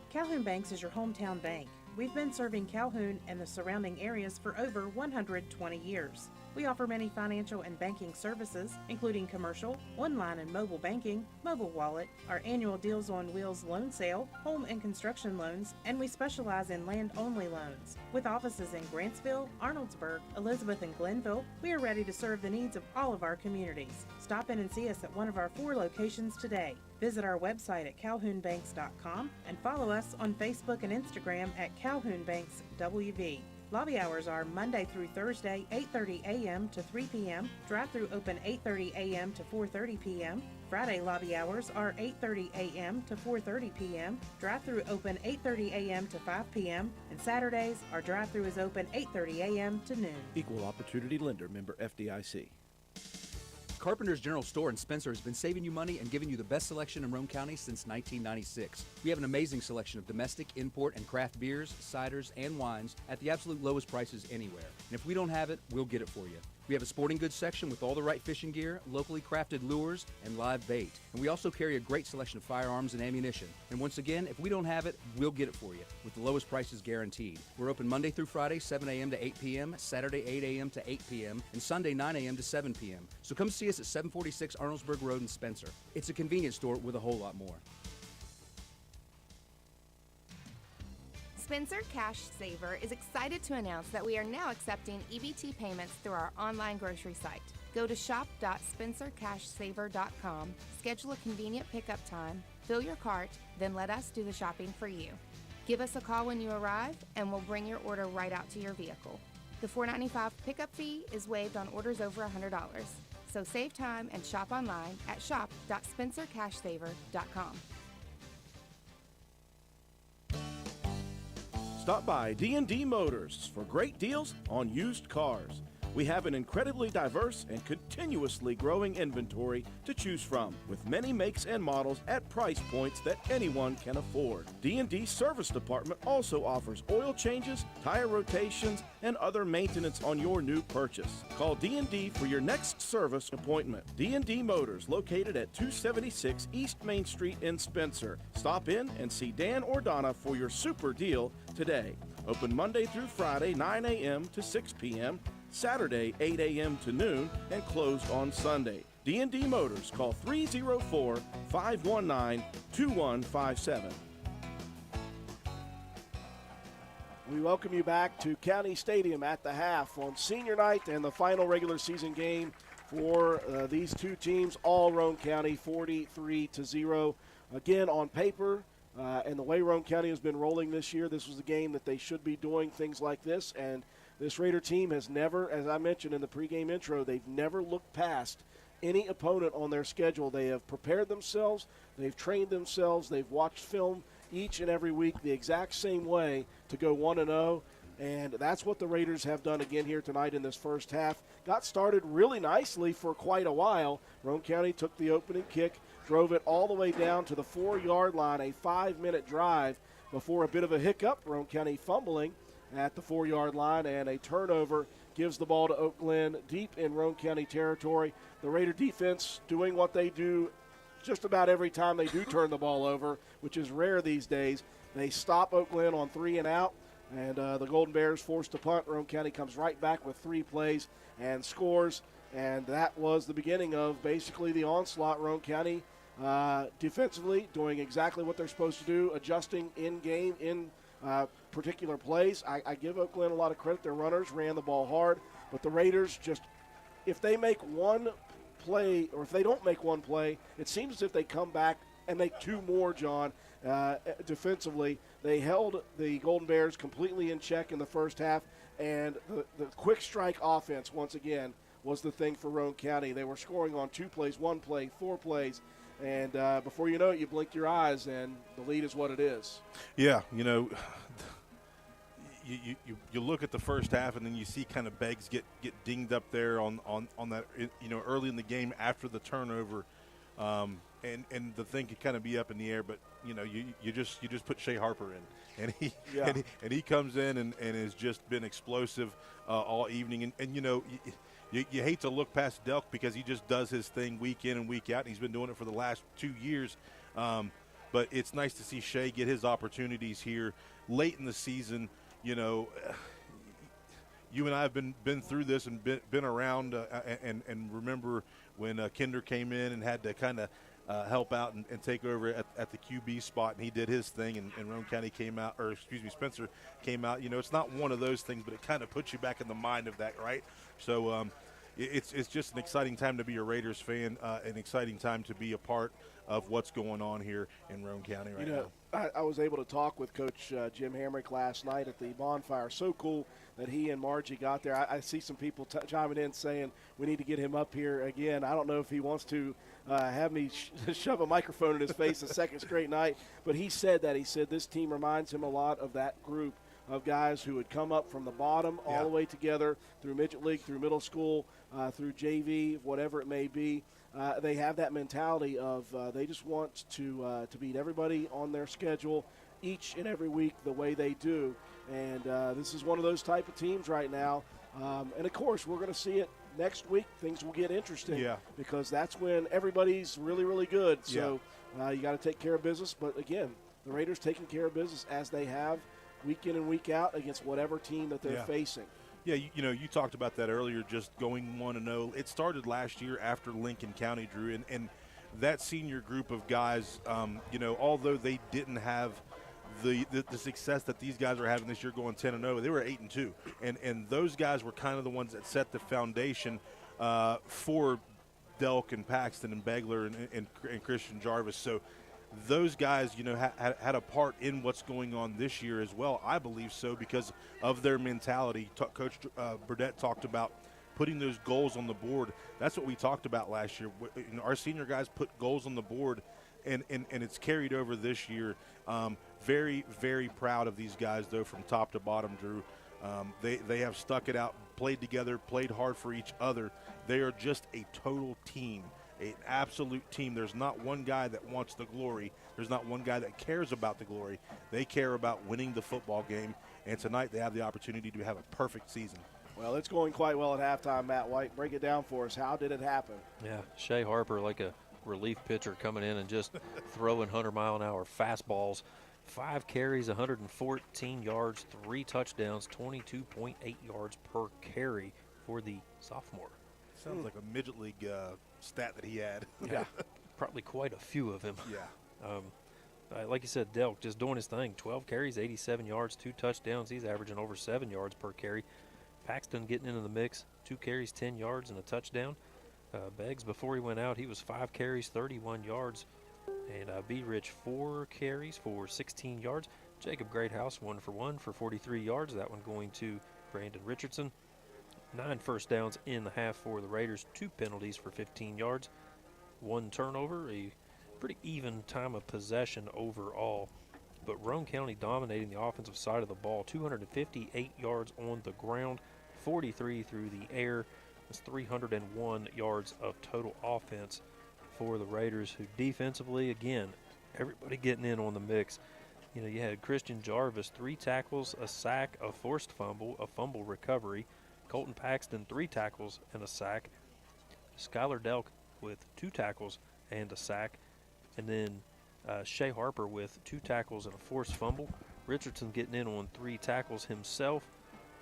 Calhoun Banks is your hometown bank. We've been serving Calhoun and the surrounding areas for over 120 years. We offer many financial and banking services, including commercial, online and mobile banking, mobile wallet, our annual Deals on Wheels loan sale, home and construction loans, and we specialize in land-only loans. With offices in Grantsville, Arnoldsburg, Elizabeth, and Glenville, we are ready to serve the needs of all of our communities. Stop in and see us at one of our 4 locations today. Visit our website at calhounbanks.com and follow us on Facebook and Instagram at Calhoun Banks WV. Lobby hours are Monday through Thursday, 8:30 a.m. to 3 p.m. Drive-through open 8:30 a.m. to 4:30 p.m. Friday lobby hours are 8:30 a.m. to 4:30 p.m. Drive-through open 8:30 a.m. to 5 p.m. And Saturdays, our drive-through is open 8:30 a.m. to noon. Equal Opportunity Lender, member FDIC. Carpenter's General Store in Spencer has been saving you money and giving you the best selection in Roane County since 1996. We have an amazing selection of domestic, import, and craft beers, ciders, and wines at the absolute lowest prices anywhere. And if we don't have it, we'll get it for you. We have a sporting goods section with all the right fishing gear, locally crafted lures, and live bait. And we also carry a great selection of firearms and ammunition. And once again, if we don't have it, we'll get it for you with the lowest prices guaranteed. We're open Monday through Friday, 7 a.m. to 8 p.m., Saturday, 8 a.m. to 8 p.m., and Sunday, 9 a.m. to 7 p.m. So come see us at 746 Arnoldsburg Road in Spencer. It's a convenience store with a whole lot more. Spencer Cash Saver is excited to announce that we are now accepting EBT payments through our online grocery site. Go to shop.spencercashsaver.com, schedule a convenient pickup time, fill your cart, then let us do the shopping for you. Give us a call when you arrive, and we'll bring your order right out to your vehicle. The $4.95 pickup fee is waived on orders over $100. So save time and shop online at shop.spencercashsaver.com. Stop by D&D Motors for great deals on used cars. We have an incredibly diverse and continuously growing inventory to choose from, with many makes and models at price points that anyone can afford. D&D Service Department also offers oil changes, tire rotations, and other maintenance on your new purchase. Call D&D for your next service appointment. D&D Motors, located at 276 East Main Street in Spencer. Stop in and see Dan or Donna for your super deal today. Open Monday through Friday, 9 a.m. to 6 p.m., Saturday, 8 a.m. to noon, and closed on Sunday. D&D Motors, call 304-519-2157. We welcome you back to County Stadium at the half on senior night and the final regular season game for these two teams, all Roane County, 43-0. Again, on paper, and the way Roane County has been rolling this year, this was the game that they should be doing things like this, and this Raider team has never, as I mentioned in the pregame intro, they've never looked past any opponent on their schedule. They have prepared themselves, they've trained themselves, they've watched film each and every week the exact same way to go 1-0, and that's what the Raiders have done again here tonight in this first half. Got started really nicely for quite a while. Roane County took the opening kick, drove it all the way down to the 4-yard line, a 5-minute drive before a bit of a hiccup. Roane County fumbling at the 4-yard line, and a turnover gives the ball to Oak Glen deep in Roane County territory. The Raider defense doing what they do just about every time they do turn the ball over, which is rare these days. They stop Oak Glen on 3 and out, and the Golden Bears forced to punt. Roane County comes right back with 3 plays and scores, and that was the beginning of basically the onslaught. Roane County defensively doing exactly what they're supposed to do, adjusting in-game, in particular plays. I give Oak Glen a lot of credit. Their runners ran the ball hard, but the Raiders just, if they make one play, or if they don't make one play, it seems as if they come back and make 2 more, John. Defensively, they held the Golden Bears completely in check in the first half, and the quick strike offense, once again, was the thing for Roane County. They were scoring on 2 plays, 1 play, 4 plays, and before you know it, you blink your eyes, and the lead is what it is. Yeah, you know, you look at the first half, and then you see kind of Beggs get dinged up there on that, you know, early in the game after the turnover, and the thing could kind of be up in the air, but you know, you just put Shea Harper in, and he comes in and has just been explosive all evening, and you know. You hate to look past Delk because he just does his thing week in and week out, and he's been doing it for the last 2 years. but it's nice to see Shea get his opportunities here late in the season. You know, you and I have been through this and been around and remember when Kinder came in and had to kind of help out and take over at the QB spot, and he did his thing, and Roane County came out, or excuse me, Spencer came out. You know, it's not one of those things, but it kind of puts you back in the mind of that, right? So it's just an exciting time to be a Raiders fan, an exciting time to be a part of what's going on here in Roane County right now. I was able to talk with Coach Jim Hamrick last night at the bonfire. So cool that he and Margie got there. I see some people chiming in saying we need to get him up here again. I don't know if he wants to have me shove a microphone in his face a second straight night, but he said that. He said this team reminds him a lot of that group of guys who had come up from the bottom all the way together through midget league, through middle school, through JV, whatever it may be. They have that mentality of they just want to beat everybody on their schedule each and every week the way they do. And this is one of those type of teams right now. And, of course, we're going to see it next week. Things will get interesting because that's when everybody's really, really good. So you got to take care of business. But, again, the Raiders taking care of business as they have week in and week out against whatever team that they're facing. Yeah, you know, you talked about that earlier, just going 1-0. It started last year after Lincoln County, Drew, and that senior group of guys, you know, although they didn't have the success that these guys are having this year going 10-0, they were 8-2. And those guys were kind of the ones that set the foundation for Delk and Paxton and Begler and Christian Jarvis. So those guys, you know, had a part in what's going on this year as well. I believe so because of their mentality. Coach Burdett talked about putting those goals on the board. That's what we talked about last year. You know, our senior guys put goals on the board, and it's carried over this year. Very, very proud of these guys, though, from top to bottom, Drew. They have stuck it out, played together, played hard for each other. They are just a total team. An absolute team. There's not one guy that wants the glory. There's not one guy that cares about the glory. They care about winning the football game, and tonight they have the opportunity to have a perfect season. Well, it's going quite well at halftime, Matt White. Break it down for us. How did it happen? Yeah, Shea Harper like a relief pitcher coming in and just throwing 100-mile-an-hour fastballs. 5 carries, 114 yards, 3 touchdowns, 22.8 yards per carry for the sophomore. Sounds like a midget league stat that he had. Yeah, probably quite a few of them. Yeah. Like you said, Delk just doing his thing. 12 carries, 87 yards, 2 touchdowns. He's averaging over 7 yards per carry. Paxton getting into the mix. 2 carries, 10 yards, and a touchdown. Beggs, before he went out, he was 5 carries, 31 yards. And B. Rich, 4 carries for 16 yards. Jacob Greathouse, 1 for 1 for 43 yards. That one going to Brandon Richardson. 9 first downs in the half for the Raiders. 2 penalties for 15 yards. 1 turnover. A pretty even time of possession overall. But Roane County dominating the offensive side of the ball. 258 yards on the ground. 43 through the air. That's 301 yards of total offense for the Raiders, who defensively, again, everybody getting in on the mix. You know, you had Christian Jarvis, 3 tackles, a sack, a forced fumble, a fumble recovery. Colton Paxton, 3 tackles and a sack. Skylar Delk with 2 tackles and a sack. And then Shea Harper with 2 tackles and a forced fumble. Richardson getting in on 3 tackles himself.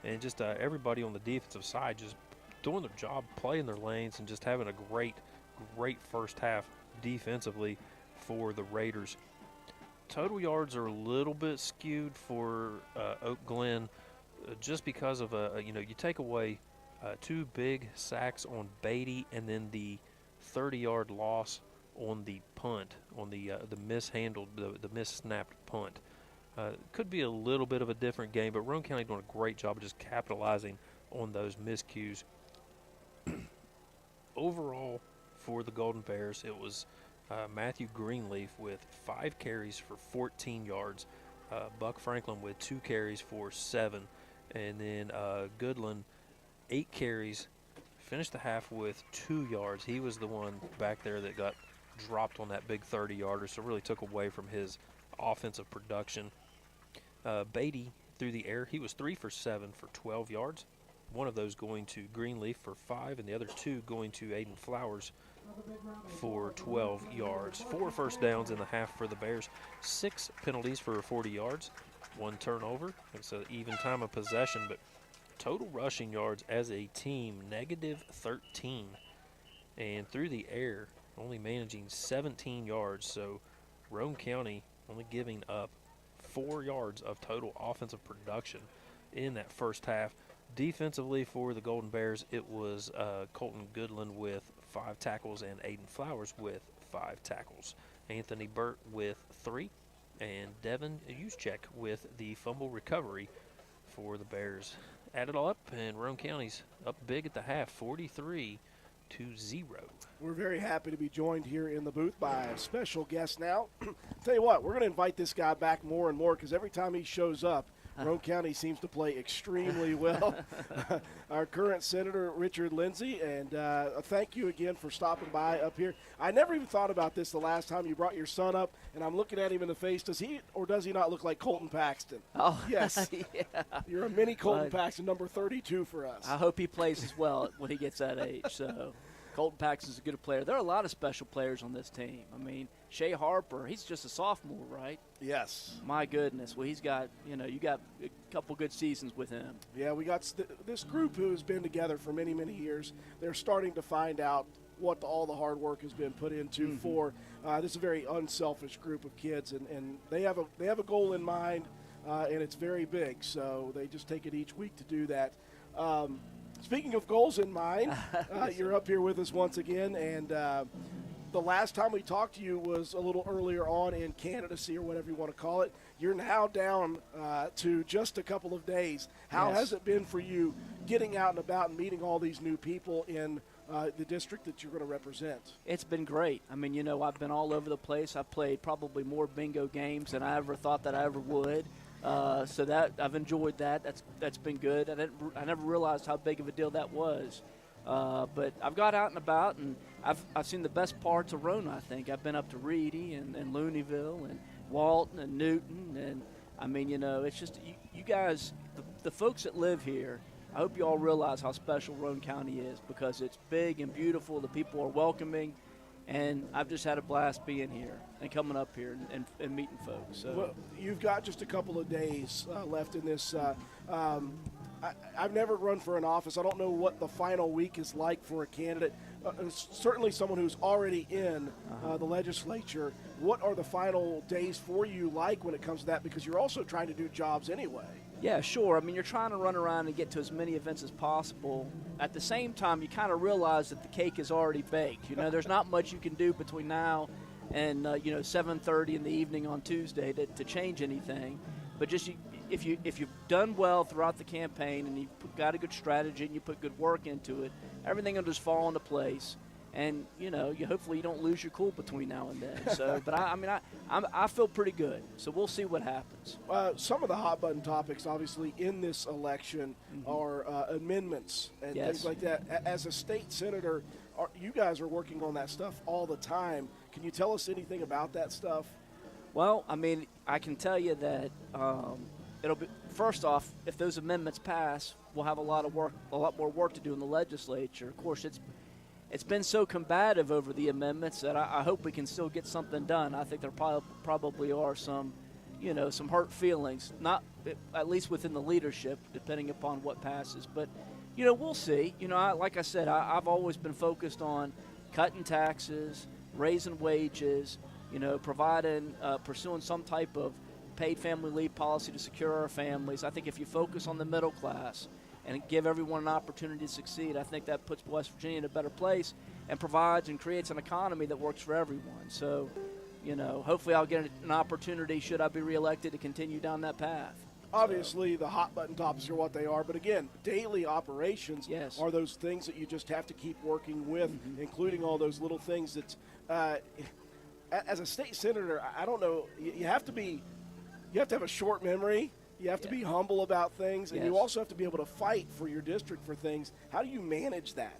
And just everybody on the defensive side just doing their job, playing their lanes, and just having a great first half defensively for the Raiders. Total yards are a little bit skewed for Oak Glen just because of, you know, you take away 2 big sacks on Beatty and then the 30-yard loss on the punt, on the mishandled, the missnapped punt. Could be a little bit of a different game, but Roane County doing a great job of just capitalizing on those miscues. Overall, for the Golden Bears, it was Matthew Greenleaf with 5 carries for 14 yards, Buck Franklin with 2 carries for 7, and then Goodland 8 carries, finished the half with 2 yards. He was the one back there that got dropped on that big 30-yarder, so really took away from his offensive production. Beatty through the air, he was 3 for 7 for 12 yards. One of those going to Greenleaf for 5, and the other 2 going to Aiden Flowers for 12 yards. 4 first downs in the half for the Bears. 6 penalties for 40 yards. 1 turnover. It's an even time of possession, but total rushing yards as a team, -13. And through the air, only managing 17 yards. So Roane County only giving up 4 yards of total offensive production in that first half. Defensively for the Golden Bears, it was Colton Goodland with 5 tackles and Aiden Flowers with 5 tackles. Anthony Burt with 3 and Devin Juszczyk with the fumble recovery for the Bears. Add it all up, and Roane County's up big at the half, 43-0. We're very happy to be joined here in the booth by a special guest now. Tell you what, we're going to invite this guy back more and more because every time he shows up, Roane County seems to play extremely well. Our current Senator, Richard Lindsay, and thank you again for stopping by up here. I never even thought about this the last time you brought your son up, and I'm looking at him in the face. Does he or does he not look like Colton Paxton? Oh, yes. Yeah. You're a mini Colton Paxton, number 32 for us. I hope he plays as well when he gets that age. So Colton Paxton's a good player. There are a lot of special players on this team. I mean, Shea Harper, he's just a sophomore, right? Yes. My goodness. Well, he's got, you got a couple good seasons with him. Yeah, we got this group who has been together for many, many years. They're starting to find out what all the hard work has been put into for this is a very unselfish group of kids, and they have a goal in mind, and it's very big. So they just take it each week to do that. Speaking of goals in mind, you're up here with us once again, and the last time we talked to you was a little earlier on in candidacy or whatever you want to call it. You're now down to just a couple of days. How has it been for you getting out and about and meeting all these new people in the district that you're going to represent? It's been great. I mean, I've been all over the place. I've played probably more bingo games than I ever thought that I ever would. So that I've enjoyed that. That's been good. I never realized how big of a deal that was. But I've got out and about, and I've seen the best parts of Roane, I think. I've been up to Reedy and Looneyville and Walton and Newton. And, I mean, it's just you guys, the folks that live here, I hope you all realize how special Roane County is because it's big and beautiful. The people are welcoming. And I've just had a blast being here and coming up here and meeting folks. So. Well, you've got just a couple of days left in this. I've never run for an office. I don't know what the final week is like for a candidate. Certainly someone who's already in the legislature. What are the final days for you like when it comes to that? Because you're also trying to do jobs anyway. Yeah, sure. I mean, you're trying to run around and get to as many events as possible. At the same time, you kind of realize that the cake is already baked. There's not much you can do between now and 7:30 in the evening on Tuesday to change anything. But just if you've done well throughout the campaign and you've got a good strategy and you put good work into it, everything will just fall into place. And you hopefully you don't lose your cool between now and then. So, but I feel pretty good. So we'll see what happens. Some of the hot button topics, obviously, in this election are amendments and things like that. As a state senator, you guys are working on that stuff all the time. Can you tell us anything about that stuff? Well, I mean, I can tell you that it'll be first off, if those amendments pass, we'll have a lot more work to do in the legislature. Of course, it's been so combative over the amendments that I hope we can still get something done. I think there probably are some hurt feelings, not at least within the leadership, depending upon what passes. But, we'll see. Like I said, I've always been focused on cutting taxes, raising wages, pursuing some type of paid family leave policy to secure our families. I think if you focus on the middle class and give everyone an opportunity to succeed, I think that puts West Virginia in a better place and provides and creates an economy that works for everyone. So, hopefully I'll get an opportunity, should I be reelected, to continue down that path. Obviously, the hot button topics are what they are, but again, daily operations are those things that you just have to keep working with, including all those little things that, as a state senator, I don't know, you have to have a short memory. You have to be humble about things, and you also have to be able to fight for your district for things. How do you manage that?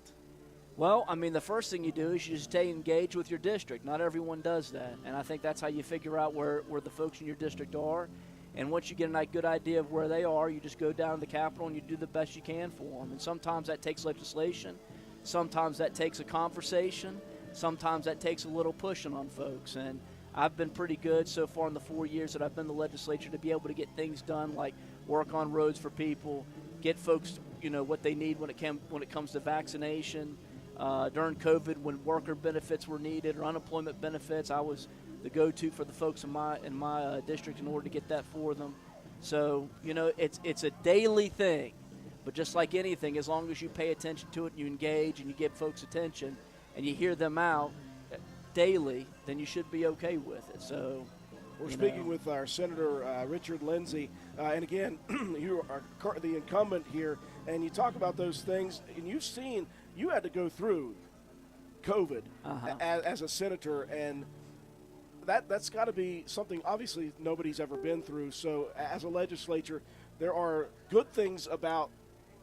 Well, I mean, the first thing you do is you just stay engaged with your district. Not everyone does that, and I think that's how you figure out where the folks in your district are. And once you get a good idea of where they are, you just go down to the Capitol and you do the best you can for them. And sometimes that takes legislation. Sometimes that takes a conversation. sometimes that takes a little pushing on folks. And I've been pretty good so far in the 4 years that I've been in the legislature to be able to get things done, like work on roads for people, get folks, what they need when it comes to vaccination. During COVID, when worker benefits were needed or unemployment benefits, I was the go-to for the folks in my district in order to get that for them. So, it's a daily thing. But just like anything, as long as you pay attention to it and you engage and you give folks attention and you hear them out daily, then you should be okay with it. So we're speaking with our Senator Richard Lindsay. And again, you are the incumbent here, and you talk about those things, and you had to go through COVID as a senator, and that's got to be something obviously nobody's ever been through. So as a legislature, there are good things about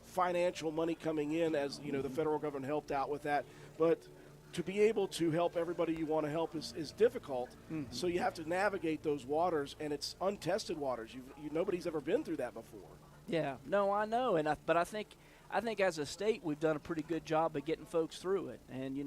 financial money coming in, as the federal government helped out with that, but to be able to help everybody you want to help is difficult. So you have to navigate those waters, and it's untested waters. Nobody's ever been through that before. Yeah, no, I know, but I think as a state we've done a pretty good job of getting folks through it, and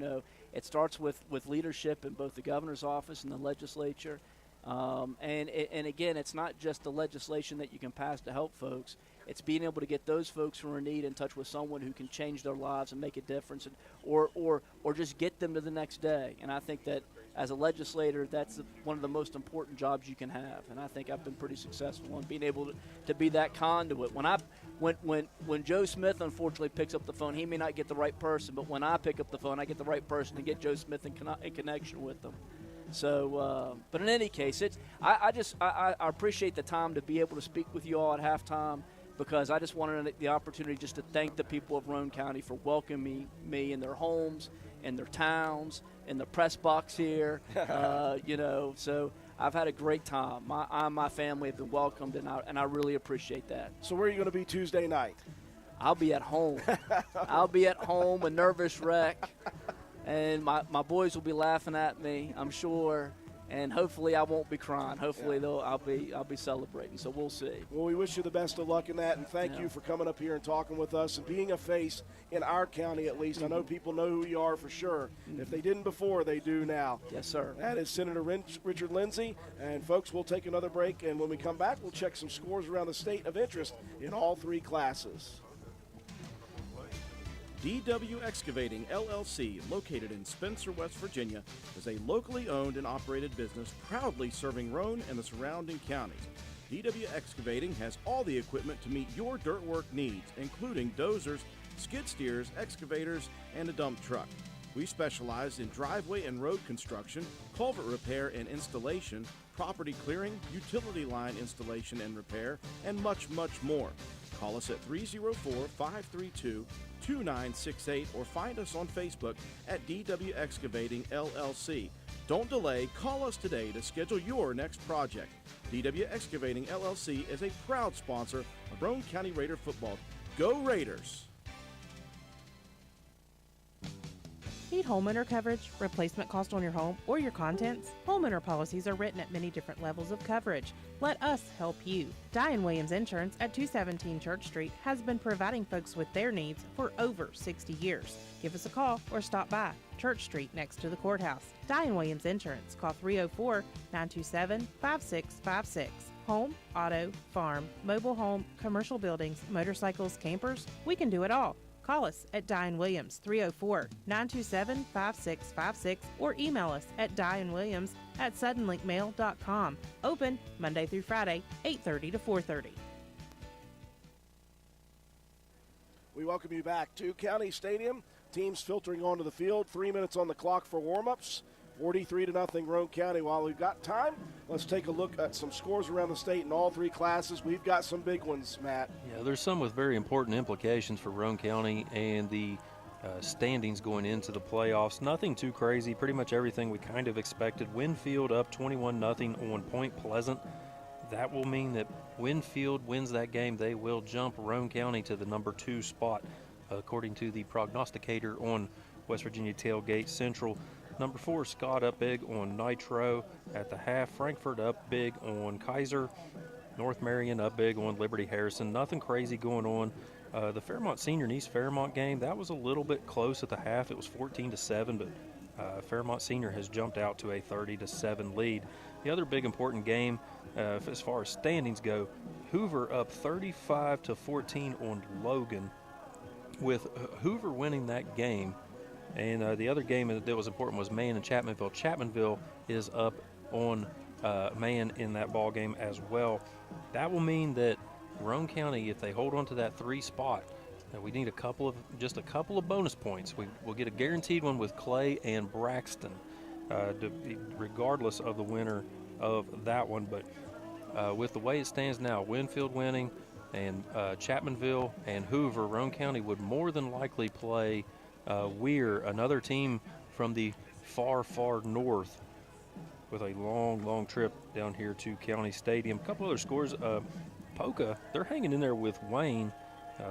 it starts with leadership in both the governor's office and the legislature, and again, it's not just the legislation that you can pass to help folks. It's being able to get those folks who are in need in touch with someone who can change their lives and make a difference, or just get them to the next day. And I think that as a legislator, that's one of the most important jobs you can have. And I think I've been pretty successful in being able to be that conduit. When Joe Smith unfortunately picks up the phone, he may not get the right person, but when I pick up the phone, I get the right person to get Joe Smith in connection with them. So, but in any case, I appreciate the time to be able to speak with you all at halftime, because I just wanted the opportunity just to thank the people of Roane County for welcoming me in their homes, in their towns, in the press box here. So I've had a great time. I and my family have been welcomed, and I really appreciate that. So where are you going to be Tuesday night? I'll be at home. I'll be at home, a nervous wreck, and my boys will be laughing at me, I'm sure. And hopefully I won't be crying. Hopefully I'll be celebrating. So we'll see. Well, we wish you the best of luck in that, and thank you for coming up here and talking with us and being a face in our county at least. I know people know who you are for sure. If they didn't before, they do now. Yes, sir. That is Senator Richard Lindsay. And folks, we'll take another break, and when we come back, we'll check some scores around the state of interest in all three classes. DW Excavating, LLC, located in Spencer, West Virginia, is a locally owned and operated business proudly serving Roane and the surrounding counties. DW Excavating has all the equipment to meet your dirt work needs, including dozers, skid steers, excavators, and a dump truck. We specialize in driveway and road construction, culvert repair and installation, property clearing, utility line installation and repair, and much, much more. Call us at 304-532-2968 or find us on Facebook at DW Excavating LLC. Don't delay, call us today to schedule your next project. DW Excavating LLC is a proud sponsor of Roane County Raider football. Go Raiders! Need homeowner coverage, replacement cost on your home, or your contents? Homeowner policies are written at many different levels of coverage. Let us help you. Diane Williams Insurance at 217 Church Street has been providing folks with their needs for over 60 years. Give us a call or stop by Church Street next to the courthouse. Diane Williams Insurance. Call 304-927-5656. Home, auto, farm, mobile home, commercial buildings, motorcycles, campers, we can do it all. Call us at Diane Williams, 304-927-5656, or email us at dianewilliams@suddenlinkmail.com. Open Monday through Friday, 8:30 to 4:30. We welcome you back to County Stadium. Teams filtering onto the field. 3 minutes on the clock for warm-ups. 43-0 Roane County. While we've got time, let's take a look at some scores around the state in all three classes. We've got some big ones, Matt. Yeah, there's some with very important implications for Roane County and the standings going into the playoffs. Nothing too crazy, pretty much everything we kind of expected. Winfield up 21-0 on Point Pleasant. That will mean that Winfield wins that game. They will jump Roane County to the number 2 spot, according to the prognosticator on West Virginia Tailgate Central. Number 4, Scott up big on Nitro at the half. Frankfurt up big on Kaiser. North Marion up big on Liberty Harrison. Nothing crazy going on. The Fairmont Senior and East Fairmont game, that was a little bit close at the half. It was 14-7, but Fairmont Senior has jumped out to a 30-7 lead. The other big important game, as far as standings go, Hoover up 35-14 on Logan, with Hoover winning that game. And the other game that was important was Man and Chapmanville. Chapmanville is up on Man in that ball game as well. That will mean that Roane County, if they hold on to that 3 spot, we need just a couple of bonus points. We'll get a guaranteed one with Clay and Braxton, regardless of the winner of that one. But with the way it stands now, Winfield winning and Chapmanville and Hoover, Roane County would more than likely play Weir, another team from the far, far north, with a long, long trip down here to County Stadium. A couple other scores. Polka, they're hanging in there with Wayne.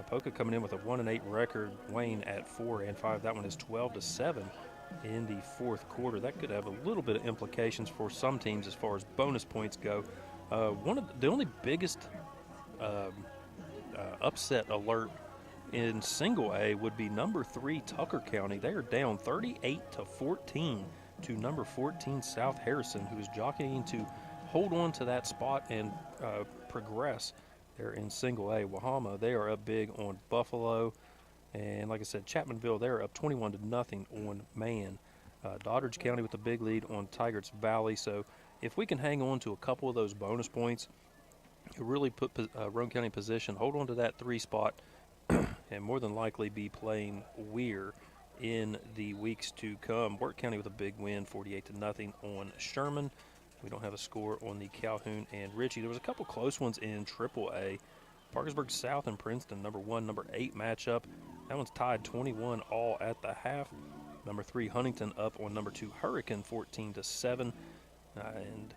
Polka coming in with a 1-8 record. Wayne at 4-5. That one is 12-7 in the fourth quarter. That could have a little bit of implications for some teams as far as bonus points go. One of the only biggest upset alert in single A would be number 3 Tucker County. They are down 38-14 to number 14 South Harrison, who is jockeying to hold on to that spot and progress there in single A. Wahama, they are up big on Buffalo, and like I said, Chapmanville, they're up 21-0 on Man. Doddridge County with a big lead on Tigard's Valley. So if we can hang on to a couple of those bonus points, it really put Roane County in position, hold on to that 3 spot, and more than likely be playing Weir in the weeks to come. Wirt County with a big win, 48-0 on Sherman. We don't have a score on the Calhoun and Ritchie. There was a couple close ones in AAA. Parkersburg South and Princeton, number 1, number 8 matchup. That one's tied 21 all at the half. Number 3 Huntington up on number 2 Hurricane, 14-7. And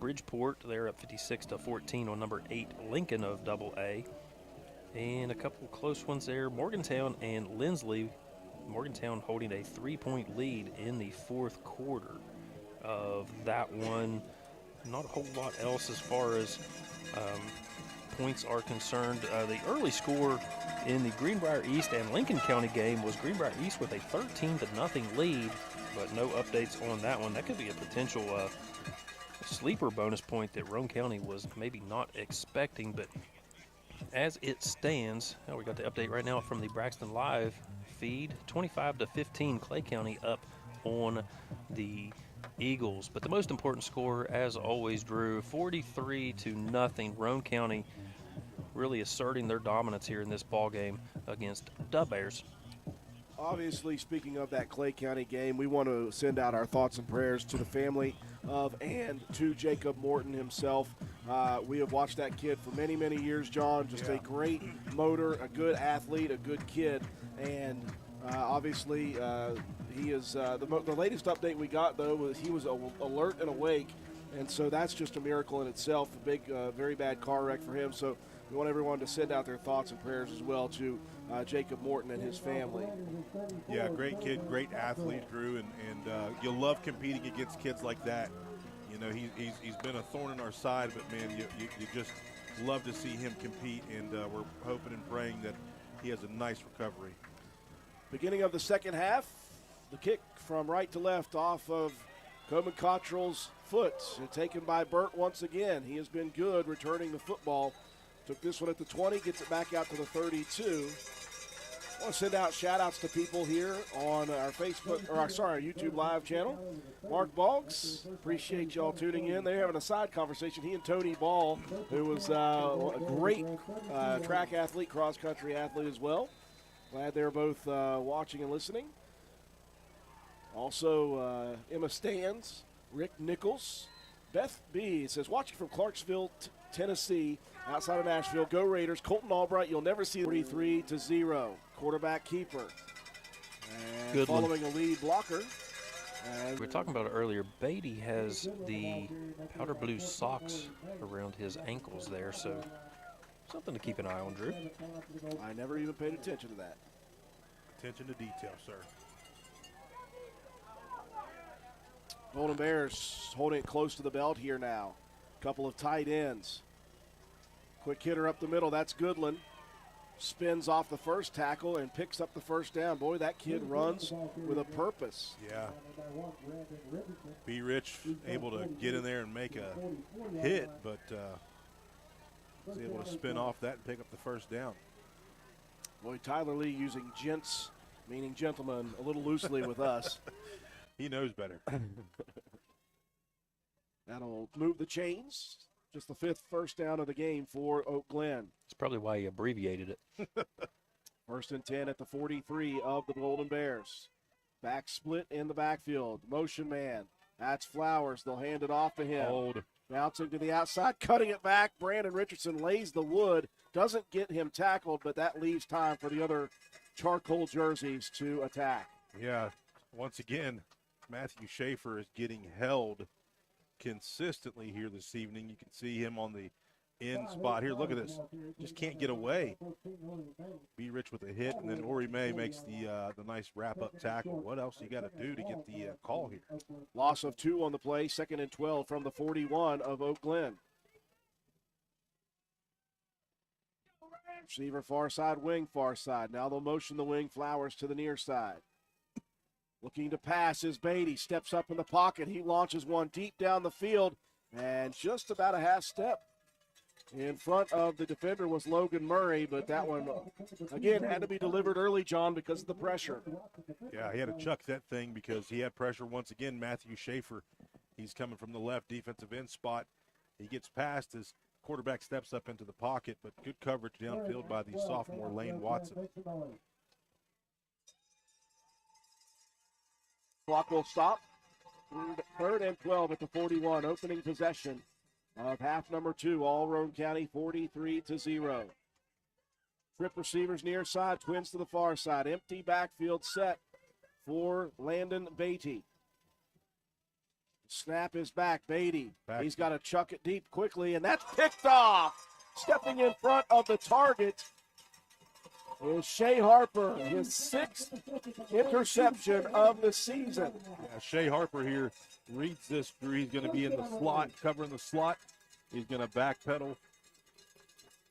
Bridgeport, they're up 56-14 on number 8 Lincoln of AA. And a couple close ones there. Morgantown and Lindsley. Morgantown holding a 3-point lead in the fourth quarter of that one. Not a whole lot else as far as points are concerned. The early score in the Greenbrier East and Lincoln County game was Greenbrier East with a 13-0 lead, but no updates on that one. That could be a potential sleeper bonus point that Roane County was maybe not expecting, but as it stands, we got the update right now from the Braxton Live feed. 25-15, Clay County up on the Eagles. But the most important score, as always, Drew, 43-0. Roane County really asserting their dominance here in this ball game against Dub Bears. Obviously, speaking of that Clay County game, we want to send out our thoughts and prayers to the family of and to Jacob Morton himself. We have watched that kid for many, many years, John. Just a great motor, a good athlete, a good kid. And obviously, he is the latest update we got, though, was he was alert and awake. And so that's just a miracle in itself, a big, very bad car wreck for him. So we want everyone to send out their thoughts and prayers as well to Jacob Morton and his family. Yeah, great kid, great athlete, Drew, and you'll love competing against kids like that. You know, he's been a thorn in our side, but, man, you just love to see him compete, and we're hoping and praying that he has a nice recovery. Beginning of the second half, the kick from right to left off of Coleman Cottrell's foot, taken by Burt once again. He has been good returning the football. Took this one at the 20, gets it back out to the 32. I want to send out shout-outs to people here on our our YouTube Live channel. Mark Boggs, appreciate y'all tuning in. They're having a side conversation. He and Tony Ball, who was a great track athlete, cross-country athlete as well. Glad they're both watching and listening. Also, Emma Stans, Rick Nichols, Beth B. says, watching from Clarksville, Tennessee, outside of Nashville. Go Raiders. Colton Albright, you'll never see 43-0. Quarterback keeper. And good following a lead blocker. We were talking about it earlier. Beatty has the powder blue socks around his ankles there, so something to keep an eye on, Drew. I never even paid attention to that. Attention to detail, sir. Golden Bears holding it close to the belt here now. Couple of tight ends. Quick hitter up the middle. That's Goodland. spins off the first tackle and picks up the first down. Boy, that kid runs with a purpose. Yeah. B. Rich able to get in there and make a hit, but was able to spin off that and pick up the first down. Boy, Tyler Lee using gents, meaning gentlemen, a little loosely with us. He knows better. That'll move the chains. Just the 5th first down of the game for Oak Glen. That's probably why he abbreviated it. 1st and 10 at the 43 of the Golden Bears. Back split in the backfield. Motion man. That's Flowers. They'll hand it off to him. Hold. Bouncing to the outside, cutting it back. Brandon Richardson lays the wood. Doesn't get him tackled, but that leaves time for the other charcoal jerseys to attack. Yeah, once again, Matthew Schaefer is getting held consistently here this evening. You can see him on the end spot here. Look at this. Just can't get away. B. Rich with a hit, and then Ori May makes the nice wrap-up tackle. What else you got to do to get the call here? Loss of 2 on the play, 2nd and 12 from the 41 of Oak Glen. Receiver far side, wing far side. Now they'll motion the wing, Flowers to the near side. Looking to pass is Beatty. Steps up in the pocket. He launches one deep down the field, and just about a half step in front of the defender was Logan Murray, but that one, again, had to be delivered early, John, because of the pressure. Yeah, he had to chuck that thing because he had pressure once again. Matthew Schaefer, he's coming from the left defensive end spot. He gets past his quarterback, steps up into the pocket, but good coverage downfield by the sophomore Lane Watson. Clock will stop. 3rd and 12 at the 41. Opening possession of half number 2. All Roane County 43-0. Trip receivers near side. Twins to the far side. Empty backfield set for Landon Beatty. Snap is back. Beatty. He's got to chuck it deep quickly, and that's picked off. Stepping in front of the target is Shea Harper, his 6th interception of the season. Yeah, Shea Harper here reads this through. He's going to be in the slot, covering the slot. He's going to backpedal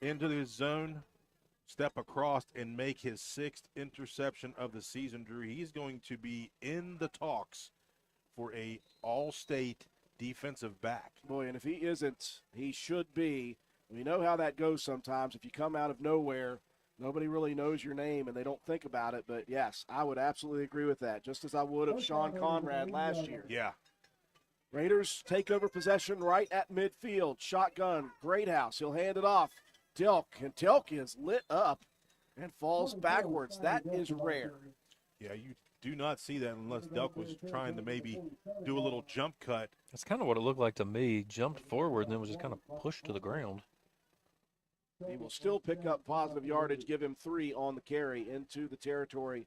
into his zone, step across, and make his 6th interception of the season, Drew. He's going to be in the talks for a all-state defensive back. Boy, and if he isn't, he should be. We know how that goes sometimes. If you come out of nowhere, nobody really knows your name and they don't think about it. But, yes, I would absolutely agree with that, just as I would of Sean Conrad last year. Yeah. Raiders take over possession right at midfield. Shotgun, Greathouse. He'll hand it off. Delk, and Delk is lit up and falls backwards. That is rare. Yeah, you do not see that unless Delk was trying to maybe do a little jump cut. That's kind of what it looked like to me. Jumped forward and then was just kind of pushed to the ground. He will still pick up positive yardage, give him 3 on the carry into the territory.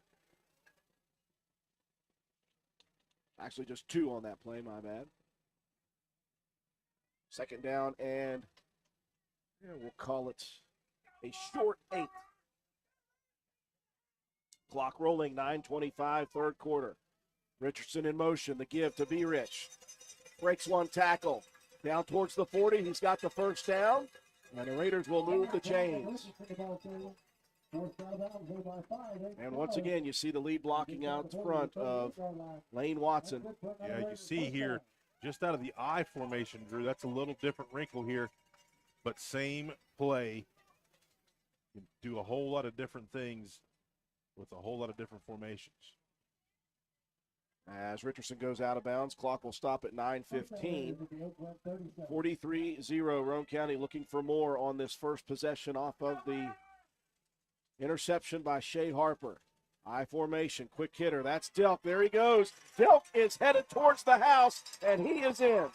Actually, just 2 on that play, my bad. 2nd down, and we'll call it a short 8. Clock rolling, 9:25, 3rd quarter. Richardson in motion, the give to B. Rich. Breaks one tackle. Down towards the 40, he's got the first down, and the Raiders will move the chains. And once again, you see the lead blocking out front of Lane Watson. Yeah, you see here, just out of the I formation, Drew, that's a little different wrinkle here, but same play. You can do a whole lot of different things with a whole lot of different formations. As Richardson goes out of bounds, clock will stop at 9:15. 43-0, Roane County looking for more on this first possession off of the interception by Shea Harper. I formation, quick hitter. That's Delk. There he goes. Delk is headed towards the house, and he is in.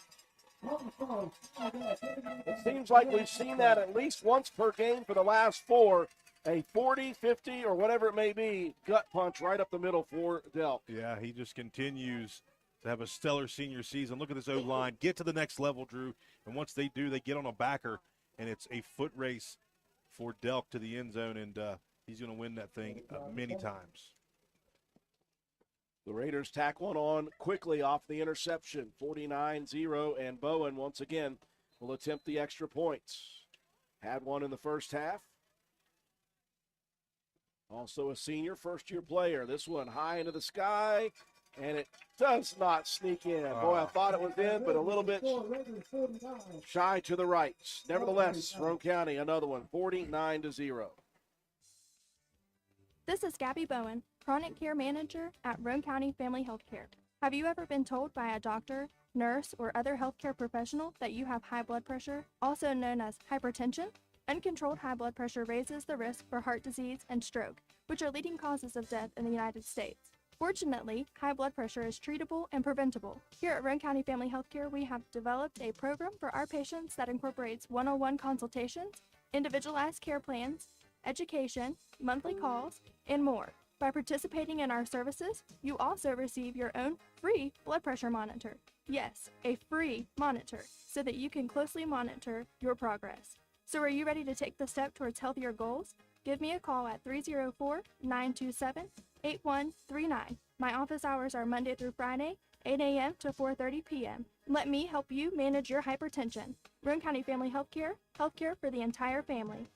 It seems like we've seen that at least once per game for the last 4. A 40, 50, or whatever it may be, gut punch right up the middle for Delk. Yeah, he just continues to have a stellar senior season. Look at this O-line. Get to the next level, Drew. And once they do, they get on a backer, and it's a foot race for Delk to the end zone, and he's going to win that thing many times. The Raiders tack one on quickly off the interception. 49-0, and Bowen once again will attempt the extra points. Had one in the first half. Also a senior, first-year player. This one high into the sky, and it does not sneak in. Boy, I thought it was in, but a little bit shy to the right. Nevertheless, Roane County, another one, 49-0. This is Gabby Bowen, Chronic Care Manager at Roane County Family Healthcare. Have you ever been told by a doctor, nurse, or other healthcare professional that you have high blood pressure, also known as hypertension? Uncontrolled high blood pressure raises the risk for heart disease and stroke, which are leading causes of death in the United States. Fortunately, high blood pressure is treatable and preventable. Here at Roane County Family Healthcare, we have developed a program for our patients that incorporates one-on-one consultations, individualized care plans, education, monthly calls, and more. By participating in our services, you also receive your own free blood pressure monitor. Yes, a free monitor, so that you can closely monitor your progress. So are you ready to take the step towards healthier goals? Give me a call at 304-927-8139. My office hours are Monday through Friday, 8 a.m. to 4:30 p.m. Let me help you manage your hypertension. Roane County Family Healthcare, healthcare for the entire family.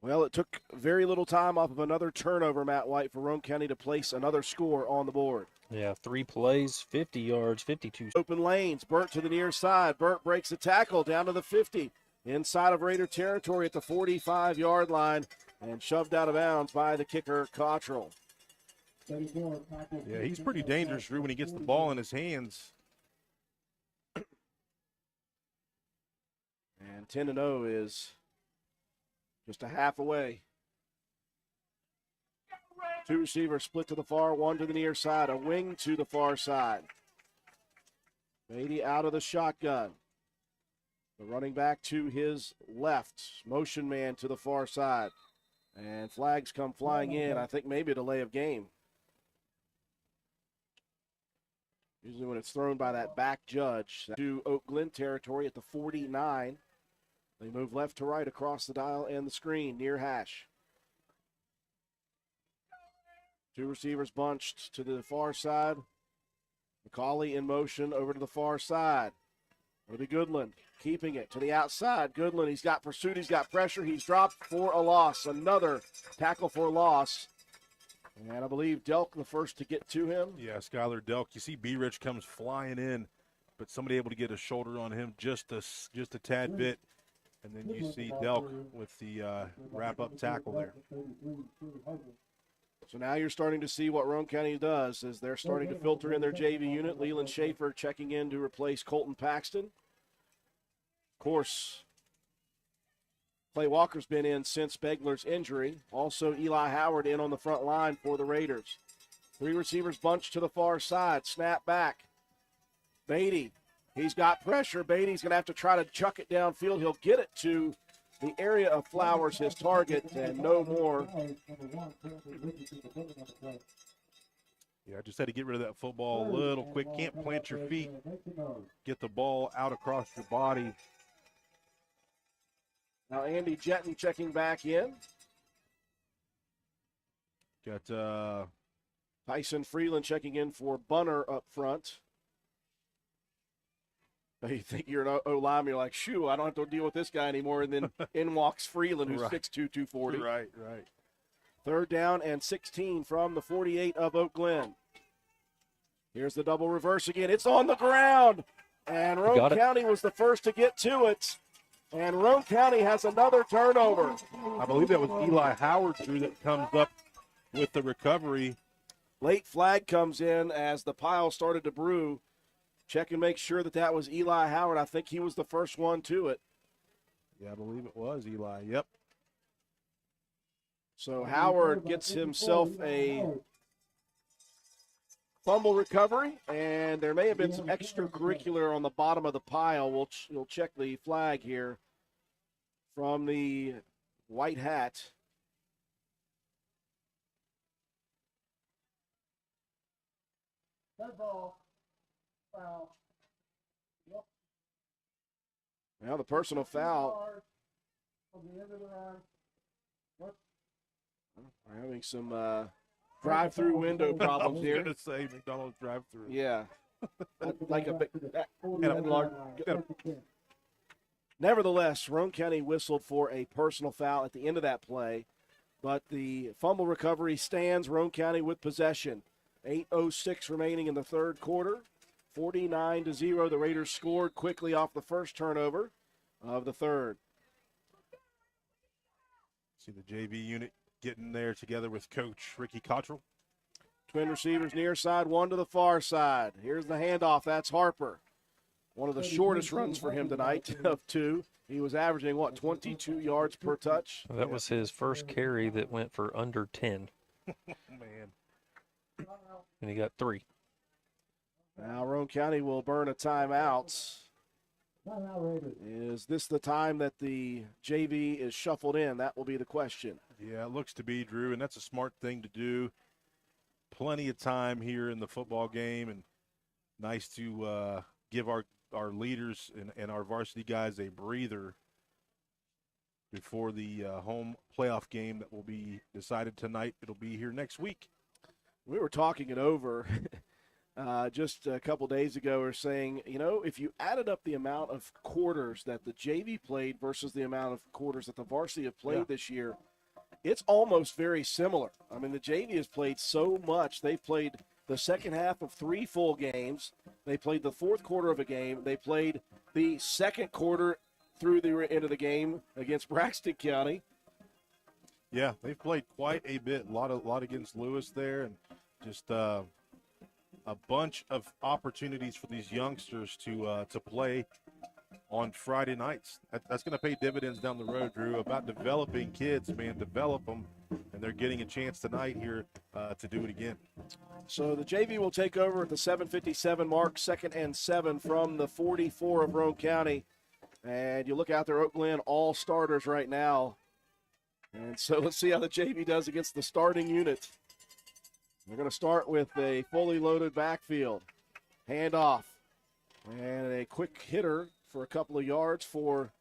Well, it took very little time off of another turnover, Matt White, for Roane County to place another score on the board. Yeah, 3 plays, 50 yards, 52. Open lanes, Burt to the near side. Burt breaks a tackle down to the 50. Inside of Raider territory at the 45-yard line and shoved out of bounds by the kicker, Cottrell. Yeah, he's pretty dangerous, Drew, when he gets the ball in his hands. And 10-0 is just a half away. Two receivers split to the far, one to the near side, a wing to the far side. Beatty out of the shotgun. The running back to his left, motion man to the far side. And flags come flying in. I think maybe a delay of game. Usually when it's thrown by that back judge. To Oak Glen territory at the 49. They move left to right across the dial and the screen near hash. Two receivers bunched to the far side. McCauley in motion over to the far side. It'll be Goodland keeping it to the outside. Goodland, he's got pursuit, he's got pressure, he's dropped for a loss. Another tackle for loss. And I believe Delk the first to get to him. Yeah, Skylar Delk. You see B-Rich comes flying in, but somebody able to get a shoulder on him just a tad bit. And then you see Delk with the wrap-up tackle there. So now you're starting to see what Roane County does as they're starting to filter in their JV unit. Leland Schaefer checking in to replace Colton Paxton. Of course, Clay Walker's been in since Begler's injury. Also Eli Howard in on the front line for the Raiders. Three receivers bunched to the far side. Snap back. Beatty, he's got pressure. Beatty's going to have to try to chuck it downfield. He'll get it to the area of Flowers, his target, and no more. Yeah, I just had to get rid of that football a little quick. Can't plant your feet. Get the ball out across your body. Now Andy Jetton checking back in. Got Tyson Freeland checking in for Bunner up front. You think you're an O-lineman, you're like, shoo, I don't have to deal with this guy anymore. And then in walks Freeland, who's 6'2", 240. Right. Third down and 16 from the 48 of Oak Glen. Here's the double reverse again. It's on the ground. And Roane County was the first to get to it. And Roane County has another turnover. I believe that was Eli Howard, Drew, that comes up with the recovery. Late flag comes in as the pile started to brew. Check and make sure that was Eli Howard. I think he was the first one to it. Yeah, I believe it was Eli. Yep. So Howard gets himself a fumble recovery, and there may have been some extracurricular on the bottom of the pile. We'll check the flag here from the white hat. Now the personal foul. We're having some drive-through window problems here. I was going to say McDonald's drive-through. Yeah. Nevertheless, Roane County whistled for a personal foul at the end of that play. but the fumble recovery stands. Roane County with possession. 8:06 remaining in the third quarter. 49-0. The Raiders scored quickly off the first turnover of the third. See the JV unit getting there together with Coach Ricky Cottrell. Twin receivers near side, one to the far side. Here's the handoff. That's Harper. One of the shortest runs for him tonight of two. He was averaging, 22 yards per touch? That was his first carry that went for under 10. Man. And he got 3. Now Roane County will burn a timeout. Is this the time that the JV is shuffled in? That will be the question. Yeah, it looks to be, Drew, and that's a smart thing to do. Plenty of time here in the football game, and nice to give our leaders and our varsity guys a breather before the home playoff game that will be decided tonight. It'll be here next week. We were talking it over just a couple days ago. We're saying, if you added up the amount of quarters that the JV played versus the amount of quarters that the varsity have played this year, it's almost very similar. I mean, the JV has played so much. They've played the second half of 3 full games. They played the fourth quarter of a game. They played the second quarter through the end of the game against Braxton County. Yeah, they've played quite a bit. A lot against Lewis there, and just a bunch of opportunities for these youngsters to play on Friday nights. That's going to pay dividends down the road, Drew, about developing kids, man. Develop them, and they're getting a chance tonight here to do it again. So the JV will take over at the 7:57 mark, 2nd and 7 from the 44 of Roane County. And you look out there, Oak Glen, all starters right now. And so let's see how the JV does against the starting unit. We're going to start with a fully loaded backfield. Handoff. And a quick hitter for a couple of yards for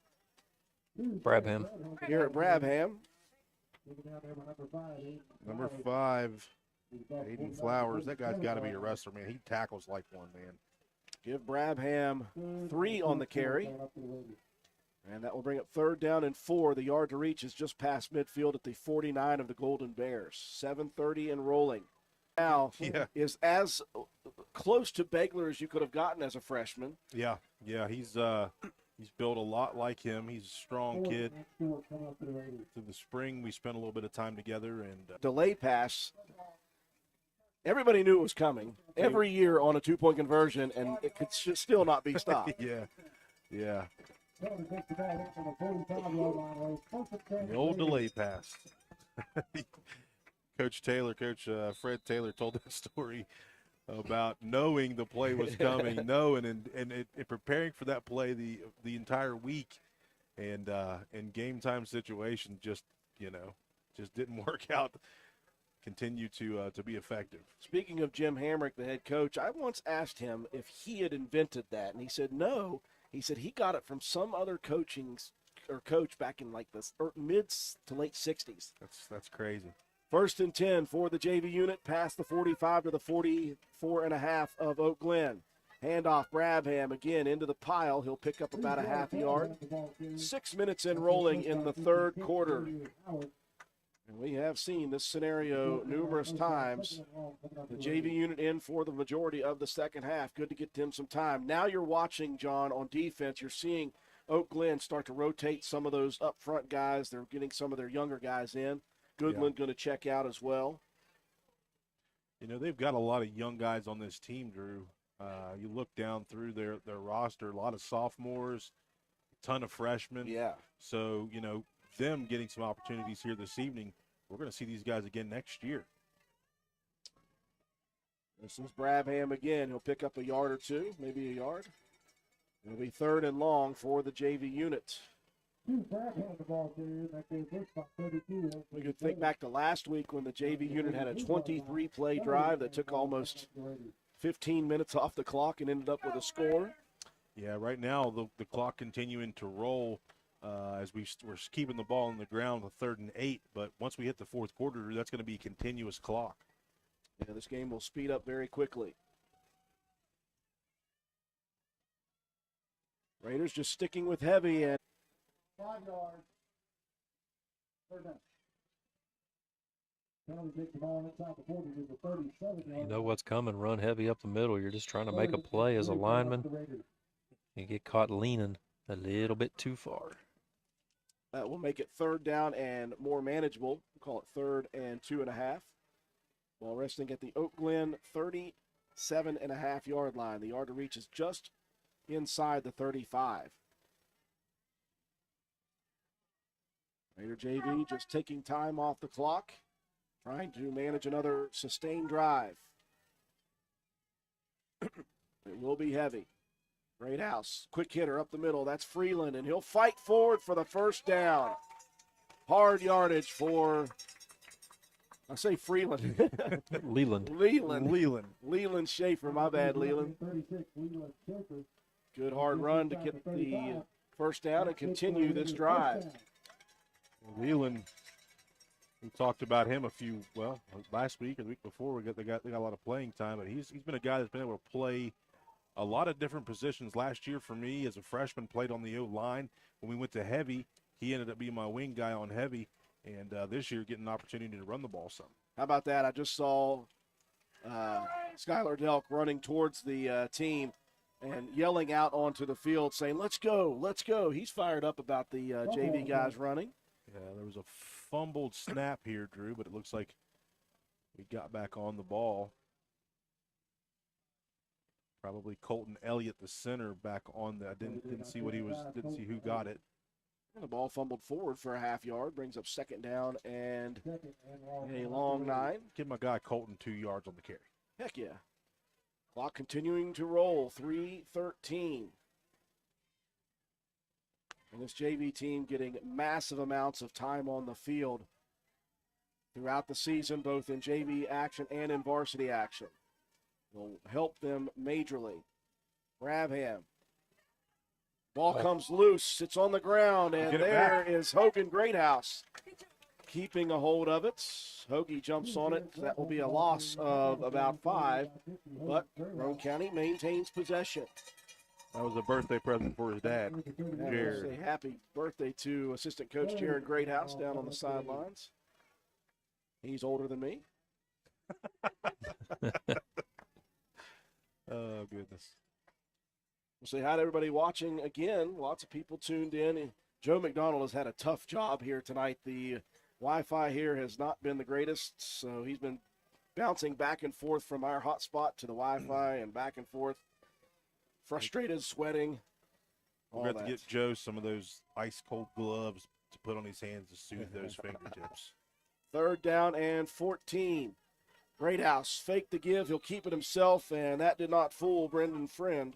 Brabham. Here at Brabham. Number 5, Aiden Flowers. That guy's got to be a wrestler, man. He tackles like one, man. Give Brabham 3 on the carry. And that will bring up 3rd down and 4. The yard to reach is just past midfield at the 49 of the Golden Bears. 7:30 and rolling. Now is as close to Begler as you could have gotten as a freshman. Yeah, he's built a lot like him. He's a strong kid. Through the spring, we spent a little bit of time together. And delay pass. Everybody knew it was coming every year on a 2-point conversion, and it could still not be stopped. Yeah. The old delay pass. Coach Fred Taylor told that story about knowing the play was coming, knowing and preparing for that play the entire week, and in game time situation just didn't work out. Continue to be effective. Speaking of Jim Hamrick, the head coach, I once asked him if he had invented that, and he said no. He said he got it from some other coach back in like the mid to late 60s. That's crazy. 1st and 10 for the JV unit, past the 45 to the 44.5 of Oak Glen. Handoff Brabham again into the pile. He'll pick up about a half yard. 6 minutes in rolling in the third quarter. And we have seen this scenario numerous times. The JV unit in for the majority of the second half. Good to get them some time. Now you're watching, John, on defense. You're seeing Oak Glen start to rotate some of those up front guys. They're getting some of their younger guys in. Goodland going to check out as well. They've got a lot of young guys on this team, Drew. You look down through their roster, a lot of sophomores, a ton of freshmen. Yeah. So, them getting some opportunities here this evening, we're going to see these guys again next year. This is Brabham again. He'll pick up a yard or two, maybe a yard. It'll be 3rd and long for the JV unit. We could think back to last week when the JV unit had a 23-play drive that took almost 15 minutes off the clock and ended up with a score. Yeah, right now the clock continuing to roll as we're keeping the ball on the ground with 3rd and 8. But once we hit the fourth quarter, that's going to be a continuous clock. Yeah, this game will speed up very quickly. Raiders just sticking with heavy and 5 yards. 3rd down. You know what's coming. Run heavy up the middle. You're just trying to make a play as a lineman. You get caught leaning a little bit too far. That will make it 3rd down and more manageable. We'll call it 3rd and 2.5. While resting at the Oak Glen 37.5-yard line. The yard to reach is just inside the 35. Raider JV just taking time off the clock, trying to manage another sustained drive. It will be heavy. Great house, quick hitter up the middle. That's Freeland, and he'll fight forward for the 1st down. Hard yardage for, I say Freeland. Leland. Leland Schaefer, my bad, Leland. Good hard run to get the 1st down and continue this drive. Leland, we talked about him last week or the week before. They got a lot of playing time, but he's been a guy that's been able to play a lot of different positions. Last year for me as a freshman, played on the O-line. When we went to heavy, he ended up being my wing guy on heavy, and this year getting an opportunity to run the ball some. How about that? I just saw Skylar Delk running towards the team and yelling out onto the field saying, let's go, let's go. He's fired up about the JV guys running. Yeah, there was a fumbled snap here, Drew, but it looks like we got back on the ball. Probably Colton Elliott, the center, back on the. I didn't see what he was. Didn't see who got it. And the ball fumbled forward for a half yard, brings up 2nd down and a long 9. Give my guy Colton 2 yards on the carry. Heck yeah. Clock continuing to roll. 3:13. And this JV team getting massive amounts of time on the field throughout the season, both in JV action and in varsity action. Will help them majorly. Brabham. Ball comes loose. It's on the ground, and there is Hogan Greathouse keeping a hold of it. Hoagie jumps on it. That will be a loss of about 5, but Roane County maintains possession. That was a birthday present for his dad, Jared. Say happy birthday to assistant coach Jared Greathouse down on the sidelines. He's older than me. Oh, goodness. We'll say hi to everybody watching again. Lots of people tuned in. Joe McDonald has had a tough job here tonight. The Wi-Fi here has not been the greatest, so he's been bouncing back and forth from our hotspot to the Wi-Fi and back and forth. Frustrated, sweating. We're going to get Joe some of those ice-cold gloves to put on his hands to soothe those fingertips. 3rd down and 14. Greathouse faked the give. He'll keep it himself, and that did not fool Brendan Friend.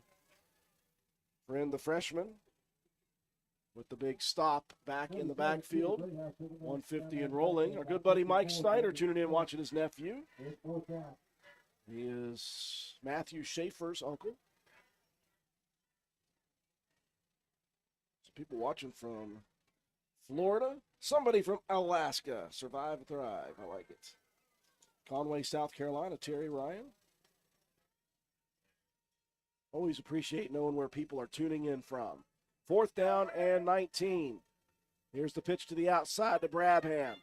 Friend, the freshman, with the big stop back in the backfield. 150 and rolling. Our good buddy Mike Snyder tuning in watching his nephew. He is Matthew Schaefer's uncle. People watching from Florida. Somebody from Alaska. Survive and thrive. I like it. Conway, South Carolina. Terry Ryan. Always appreciate knowing where people are tuning in from. 4th down and 19. Here's the pitch to the outside to Brabham.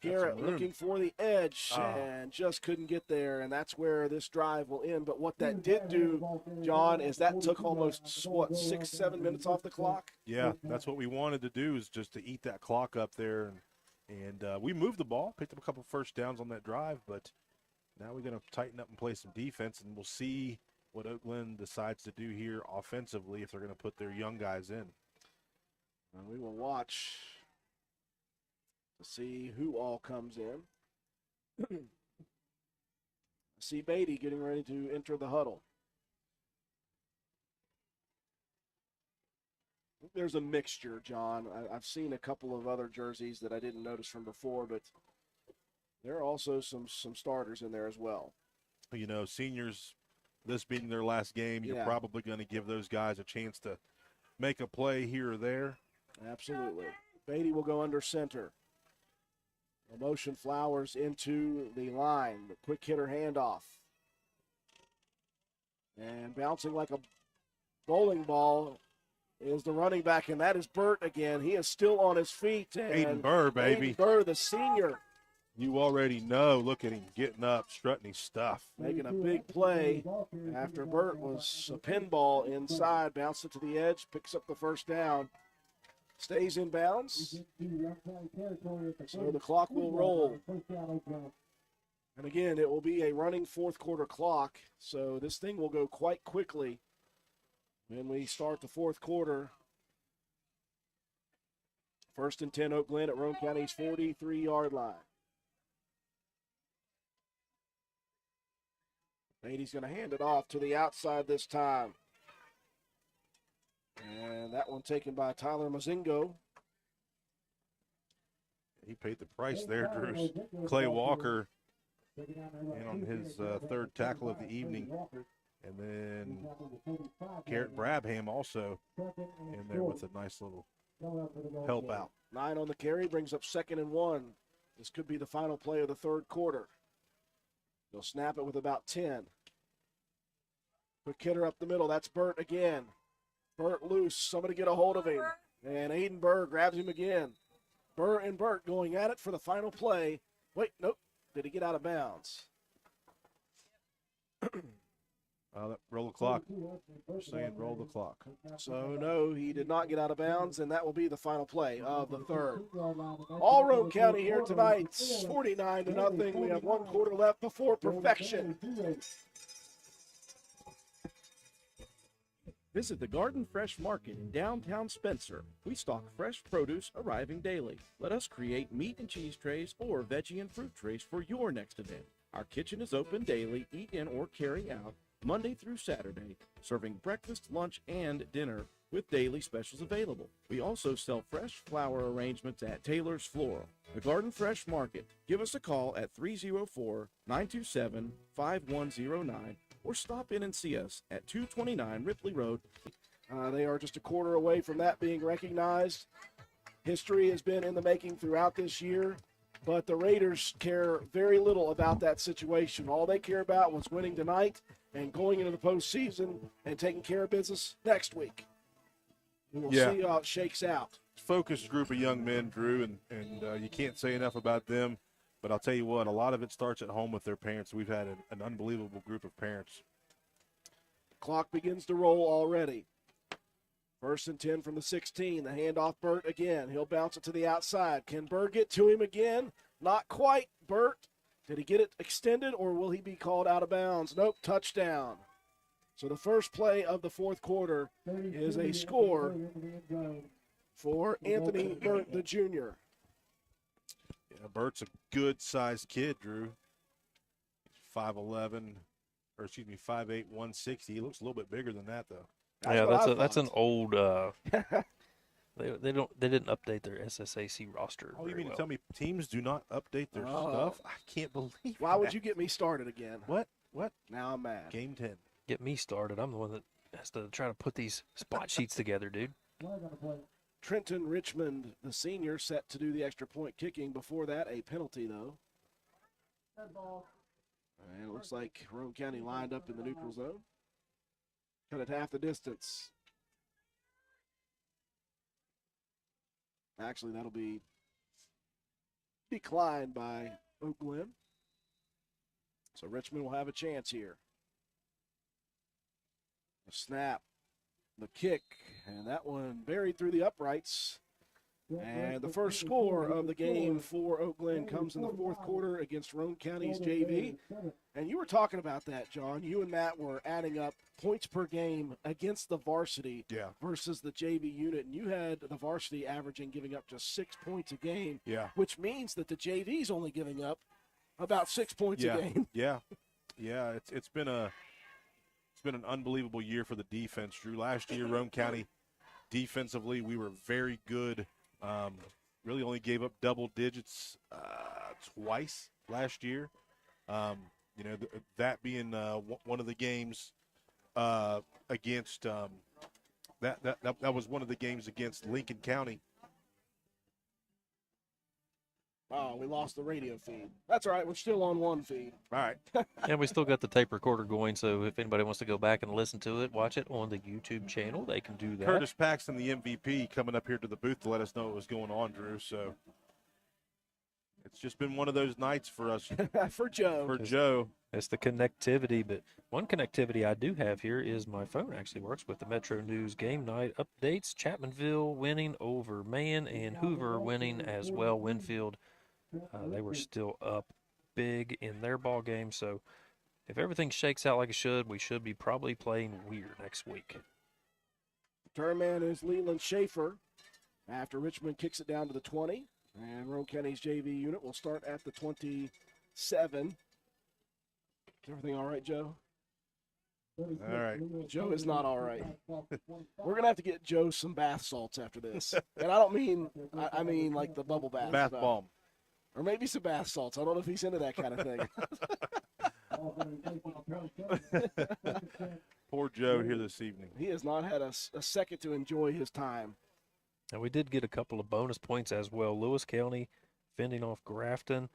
Garrett looking for the edge and just couldn't get there, and that's where this drive will end. But what that did do, John, is that took almost, 6-7 minutes off the clock? Yeah, that's what we wanted to do, is just to eat that clock up there. And we moved the ball, picked up a couple 1st downs on that drive, but now we're going to tighten up and play some defense, and we'll see what Oak Glen decides to do here offensively if they're going to put their young guys in. And we will watch to see who all comes in. I see Beatty getting ready to enter the huddle. There's a mixture, John. I've seen a couple of other jerseys that I didn't notice from before, but there are also some starters in there as well. You know, seniors, this being their last game, you're probably going to give those guys a chance to make a play here or there. Absolutely. Beatty will go under center. A motion Flowers into the line. The quick hitter handoff. And bouncing like a bowling ball is the running back, and that is Burt again. He is still on his feet. And Aiden Burr, baby. Aiden Burr, the senior. You already know. Look at him getting up, strutting his stuff. Making a big play after Burt was a pinball inside, bounced it to the edge, picks up the first down, stays in bounds. So the clock will roll. And again, it will be a running fourth quarter clock, so this thing will go quite quickly when we start the fourth quarter. First and 10, Oak Glen at Roane County's 43-yard line. Beatty's going to hand it off to the outside this time. And that one taken by Tyler Mazingo. He paid the price there, Drew. Clay Walker in on his third tackle of the evening. And then Garrett Brabham also in there with a nice little help out. 9 on the carry, brings up 2nd and 1. This could be the final play of the third quarter. They'll snap it with about 10. Quick hitter up the middle. That's Burt again. Burt loose. Somebody get a hold of him. And Aiden Burr grabs him again. Burr and Burt going at it for the final play. Wait, nope. Did he get out of bounds? Roll the clock. We're saying roll the clock. So, no, he did not get out of bounds, and that will be the final play of the third. All Roane County here tonight, 49-0. We have 1 quarter left before perfection. Visit the Garden Fresh Market in downtown Spencer. We stock fresh produce arriving daily. Let us create meat and cheese trays or veggie and fruit trays for your next event. Our kitchen is open daily, eat in or carry out, Monday through Saturday, serving breakfast, lunch, and dinner with daily specials available. We also sell fresh flower arrangements at Taylor's Floral. The Garden Fresh Market. Give us a call at 304-927-5109 or stop in and see us at 229 Ripley Road. They are just a quarter away from that being recognized. History has been in the making throughout this year, but the Raiders care very little about that situation. All they care about was winning tonight and going into the postseason and taking care of business next week. We'll see how it shakes out. Focused group of young men, Drew, and you can't say enough about them. But I'll tell you what, a lot of it starts at home with their parents. We've had an unbelievable group of parents. Clock begins to roll already. 1st and 10 from the 16. The handoff, Burt again. He'll bounce it to the outside. Can Burt get to him again? Not quite. Burt, did he get it extended or will he be called out of bounds? Nope, touchdown. So the first play of the fourth quarter is a score for Anthony Burt, the junior. Yeah, Burt's a good-sized kid, Drew. He's 5'11", or excuse me, 5'8", 160. He looks a little bit bigger than that, though. That's an old. They didn't update their SSAC roster. Oh, you mean to tell me teams do not update their stuff? I can't believe. Why would you get me started again? What? Now I'm mad. Game 10. Get me started. I'm the one that has to try to put these spot sheets together, dude. Trenton Richmond, the senior, set to do the extra point kicking. Before that, a penalty, though. And it looks like Roane County lined up in the neutral zone. Cut it half the distance. Actually, that'll be declined by Oak Glen. So Richmond will have a chance here. The snap, the kick, and that one buried through the uprights. And the first score of the game for Oak Glen comes in the fourth quarter against Roane County's JV. And you were talking about that, John. You and Matt were adding up points per game against the varsity versus the JV unit. And you had the varsity averaging giving up just 6 points a game, which means that the JV's only giving up about 6 points a game. Yeah. It's been an unbelievable year for the defense, Drew. Last year, Roane County defensively, we were very good. Really only gave up double digits twice last year. That being one of the games against that was one of the games against Lincoln County. Oh, we lost the radio feed. That's all right. We're still on one feed. All right. And we still got the tape recorder going, so if anybody wants to go back and listen to it, watch it on the YouTube channel, they can do that. Curtis Paxton, the MVP, coming up here to the booth to let us know what was going on, Drew. So It's just been one of those nights for us. For Joe. For Joe. It's the connectivity, but one connectivity I do have here is my phone actually works with the Metro News game night updates. Chapmanville winning over Man and Hoover winning as well. Winfield, they were still up big in their ball game, so if everything shakes out like it should, we should be probably playing Weir next week. Turn man is Leland Schaefer after Richmond kicks it down to the 20. And Roane County's JV unit will start at the 27. Is everything all right, Joe? All right. Joe is not all right. We're going to have to get Joe some bath salts after this. And I don't mean, I mean like the bubble bath. Bath bomb. Or maybe some bath salts. I don't know if he's into that kind of thing. Poor Joe here this evening. He has not had a second to enjoy his time. And we did get a couple of bonus points as well. Lewis County fending off Grafton,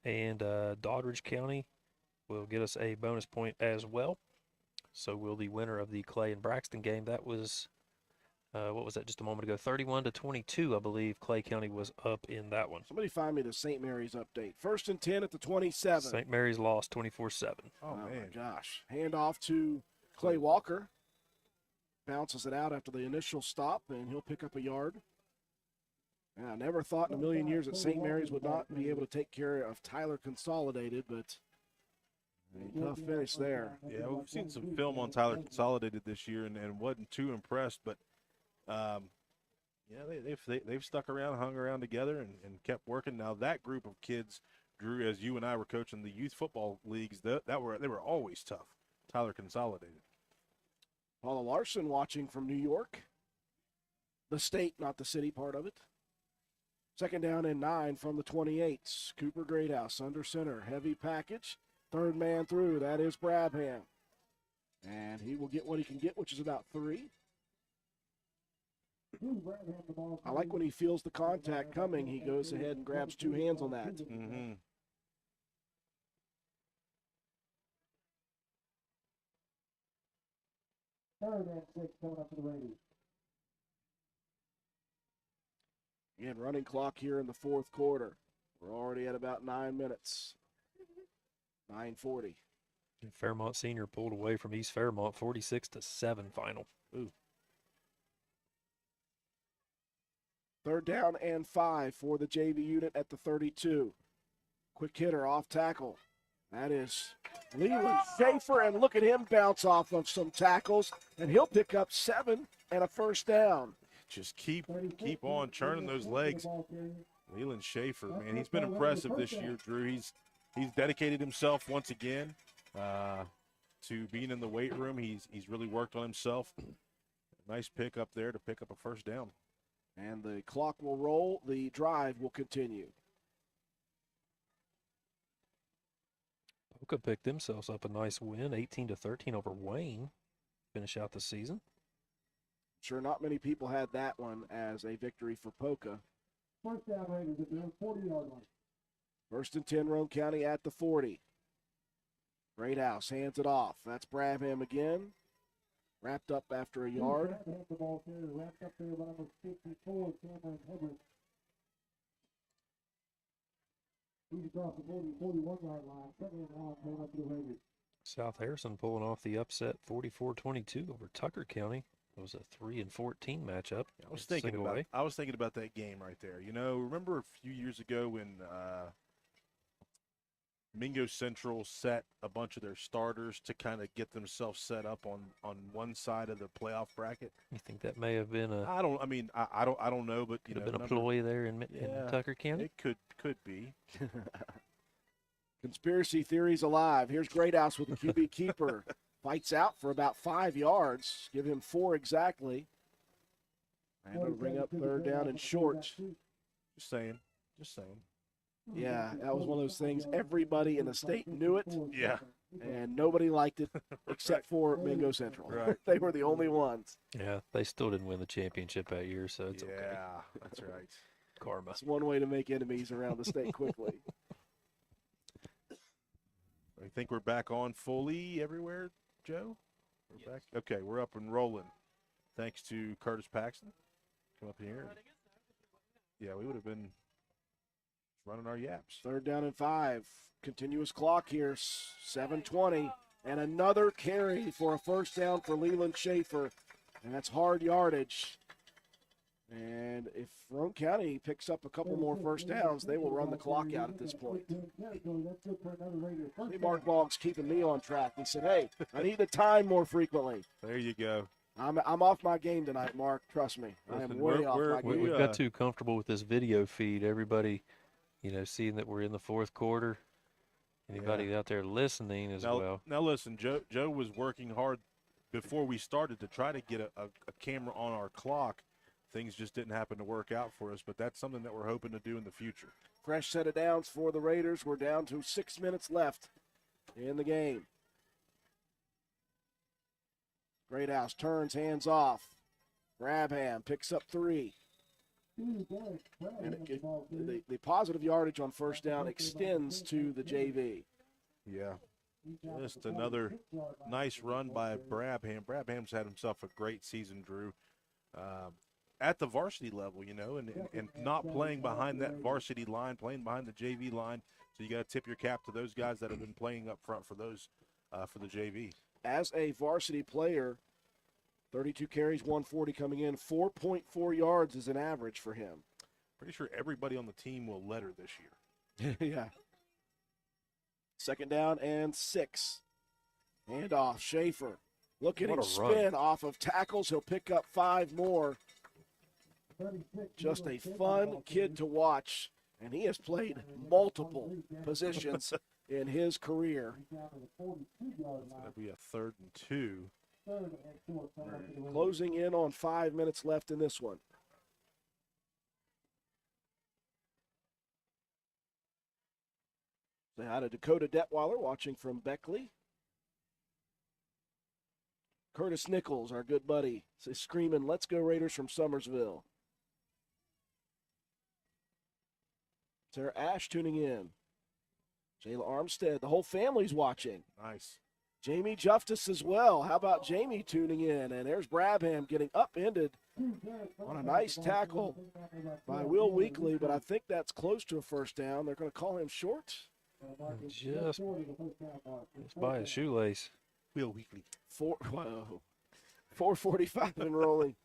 and Doddridge County will get us a bonus point as well. So will the winner of the Clay and Braxton game. That was, what was that just a moment ago? 31-22, I believe Clay County was up in that one. Somebody find me the St. Mary's update. 1st and 10 at the 27. St. Mary's lost 24-7. Oh man. My gosh. Hand off to Clay Walker. Bounces it out after the initial stop, and he'll pick up a yard. And I never thought in a million years that St. Mary's would not be able to take care of Tyler Consolidated, but a tough finish there. Yeah, we've seen some film on Tyler Consolidated this year and wasn't too impressed, but yeah, they've stuck around, hung around together, and kept working. Now that group of kids, Drew, as you and I were coaching the youth football leagues, they were always tough. Tyler Consolidated. Paula Larson watching from New York. The state, not the city part of it. 2nd down and 9 from the 28. Cooper Greathouse under center. Heavy package. 3rd man through. That is Brabham. And he will get what he can get, which is about 3. I like when he feels the contact coming. He goes ahead and grabs 2 hands on that. Mm-hmm. Again, running clock here in the 4th quarter. We're already at about 9 minutes. 9:40. Fairmont Senior pulled away from East Fairmont 46-7 final. Ooh. 3rd down and 5 for the JV unit at the 32. Quick hitter off tackle. That is Leland Schaefer, and look at him bounce off of some tackles, and he'll pick up 7 and a 1st down. Just keep on churning those legs. Leland Schaefer, man, he's been impressive this year, Drew. He's dedicated himself once again to being in the weight room. He's really worked on himself. Nice pick up there to pick up a 1st down. And the clock will roll. The drive will continue. Boca picked themselves up a nice win, 18-13 over Wayne. Finish out the season. Sure, not many people had that one as a victory for Polka. 1st down, Raiders at their 40-yard line. 1st and 10, Roane County at the 40. Greathouse hands it off. That's Brabham again. Wrapped up after a yard. The ball carrier wrapped up there by number 54, Cameron Hedrick. He's across the 41-yard line. 2nd and long, going up to the Raiders. South Harrison pulling off the upset 44-22 over Tucker County. It was a 3-14 matchup. I was thinking about that game right there. You know, remember a few years ago when Mingo Central set a bunch of their starters to kind of get themselves set up on one side of the playoff bracket? You think that may have been a? I don't know, but could have been a ploy there in Tucker County. It could be. Conspiracy theories alive. Here's Greathouse with the QB keeper. Fights out for about 5 yards. Give him 4 exactly. And it'll bring up 3rd down and short. Just saying. Yeah, that was one of those things. Everybody in the state knew it. Yeah. And nobody liked it except for Mingo Central. Right. They were the only ones. Yeah, they still didn't win the championship that year, so it's okay. Yeah, that's right. Karma. It's one way to make enemies around the state quickly. I think we're back on fully everywhere, Joe? We're back. Okay, we're up and rolling. Thanks to Curtis Paxton. Come up here. Yeah, we would have been running our yaps. 3rd down and 5. Continuous clock here, 7:20. And another carry for a first down for Leland Schaefer. And that's hard yardage. And if Roane County picks up a couple more first downs, they will run the clock out at this point. See, Mark Boggs keeping me on track. He said, hey, I need the time more frequently. There you go. I'm off my game tonight, Mark. Trust me. I am way off my game. We've got too comfortable with this video feed. Everybody, seeing that we're in the 4th quarter. Anybody out there listening as well. Now listen, Joe was working hard before we started to try to get a camera on our clock. Things just didn't happen to work out for us, but that's something that we're hoping to do in the future. Fresh set of downs for the Raiders. We're down to 6 minutes left in the game. Greathouse turns, hands off. Brabham picks up 3. And the positive yardage on first down extends to the JV. Yeah. Just another nice run by Brabham. Brabham's had himself a great season, Drew, at the varsity level, and not playing behind that varsity line, playing behind the JV line. So you got to tip your cap to those guys that have been playing up front for those for the JV. As a varsity player, 32 carries, 140 coming in, 4.4 yards is an average for him. Pretty sure everybody on the team will letter this year. Yeah. 2nd down and 6. Handoff, Schaefer. Look at him spin off of tackles. He'll pick up 5 more. Just a fun kid to watch, and he has played multiple positions in his career. It's going to be a 3rd and 2. Closing in on 5 minutes left in this one. Say hi to Dakota Detweiler watching from Beckley. Curtis Nichols, our good buddy, says screaming, "Let's go Raiders" from Summersville. Sarah Ash tuning in. Jayla Armstead, the whole family's watching. Nice. Jamie Justice as well. How about Jamie tuning in? And there's Brabham getting upended on a nice tackle by Will Weekly, but I think that's close to a first down. They're going to call him short. Just by a shoelace. Will Weekly. 4:45 and rolling.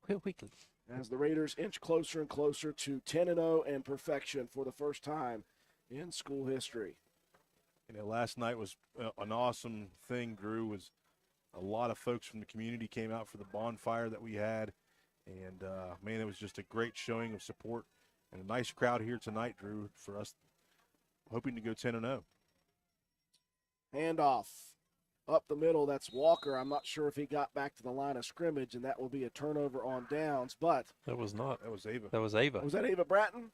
Will Weekly. As the Raiders inch closer and closer to 10-0 and perfection for the first time in school history. Last night was an awesome thing, Drew. Was a lot of folks from the community came out for the bonfire that we had. And, man, it was just a great showing of support and a nice crowd here tonight, Drew, for us hoping to go 10-0. Handoff up the middle. That's Walker. I'm not sure if he got back to the line of scrimmage, and that will be a turnover on downs. But that was not. That was Ava. That was Ava. Was that Ava Bratton?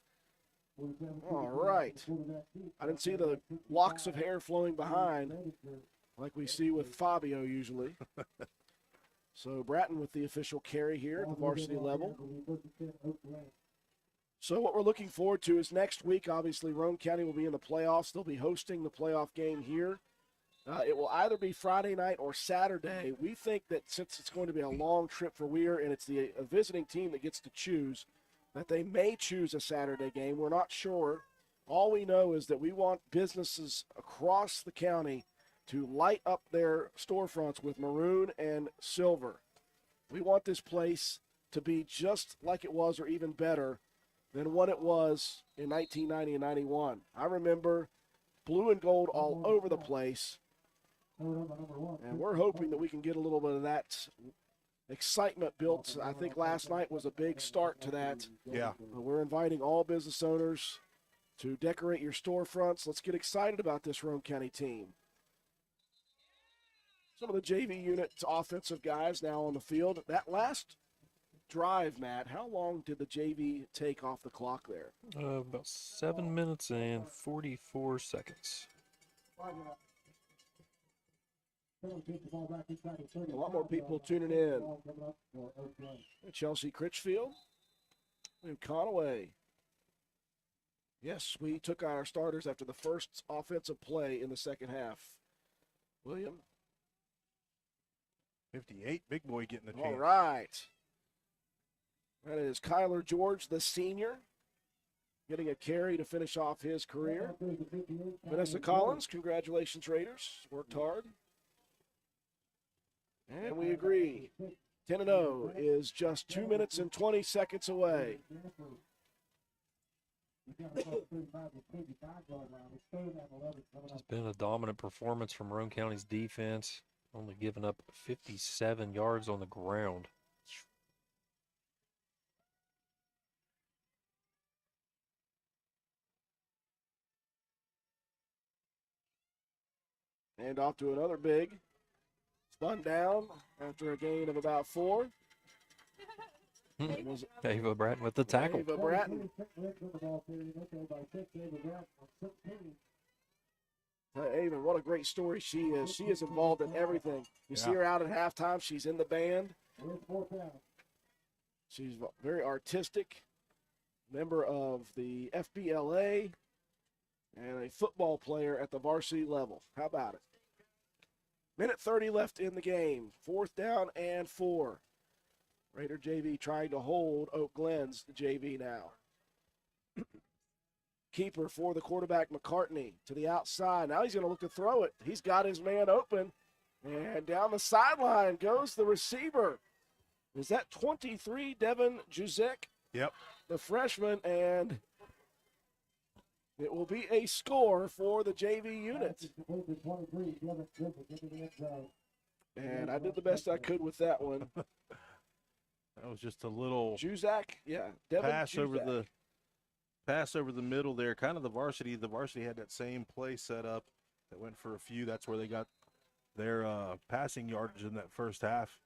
All right. I didn't see the locks of hair flowing behind like we see with Fabio usually. So Bratton with the official carry here at the varsity level. So what we're looking forward to is next week, obviously, Roane County will be in the playoffs. They'll be hosting the playoff game here. It will either be Friday night or Saturday. We think that since it's going to be a long trip for Weir and it's a visiting team that gets to choose, that they may choose a Saturday game. We're not sure. All we know is that we want businesses across the county to light up their storefronts with maroon and silver. We want this place to be just like it was or even better than what it was in 1990 and 91. I remember blue and gold all over the place, and we're hoping that we can get a little bit of that excitement built. I think last night was a big start to that. Yeah. We're inviting all business owners to decorate your storefronts. Let's get excited about this Roane County team. Some of the JV unit's offensive guys now on the field. That last drive, Matt, how long did the JV take off the clock there? About 7 minutes and 44 seconds. A lot more people tuning in. Chelsea Critchfield and Conaway. Yes, we took our starters after the first offensive play in the second half. William. 58, big boy getting the chance. All right. That is Kyler George, the senior. getting a carry to finish off his career. Vanessa Collins, congratulations, Raiders. Worked hard. And we agree. 10-0 is just 2 minutes and 20 seconds away. It's been a dominant performance from Roane County's defense, only giving up 57 yards on the ground. And off to another big. Spun down after a gain of about 4. Ava Bratton with the tackle. Ava Bratton. Ava, what a great story she is. She is involved in everything. You see her out at halftime. She's in the band. She's very artistic, member of the FBLA, and a football player at the varsity level. How about it? Minute 30 left in the game. 4th down and 4. Raider JV trying to hold Oak Glen's JV now. Keeper for the quarterback, McCartney, to the outside. Now he's going to look to throw it. He's got his man open. And down the sideline goes the receiver. Is that 23, Devin Juzek? Yep. The freshman, and it will be a score for the JV unit. And I did the best I could with that one. That was just a little Juzak, yeah. Devin pass Juzak. over the middle there. Kind of the varsity. The varsity had that same play set up that went for a few. That's where they got their passing yardage in that first half.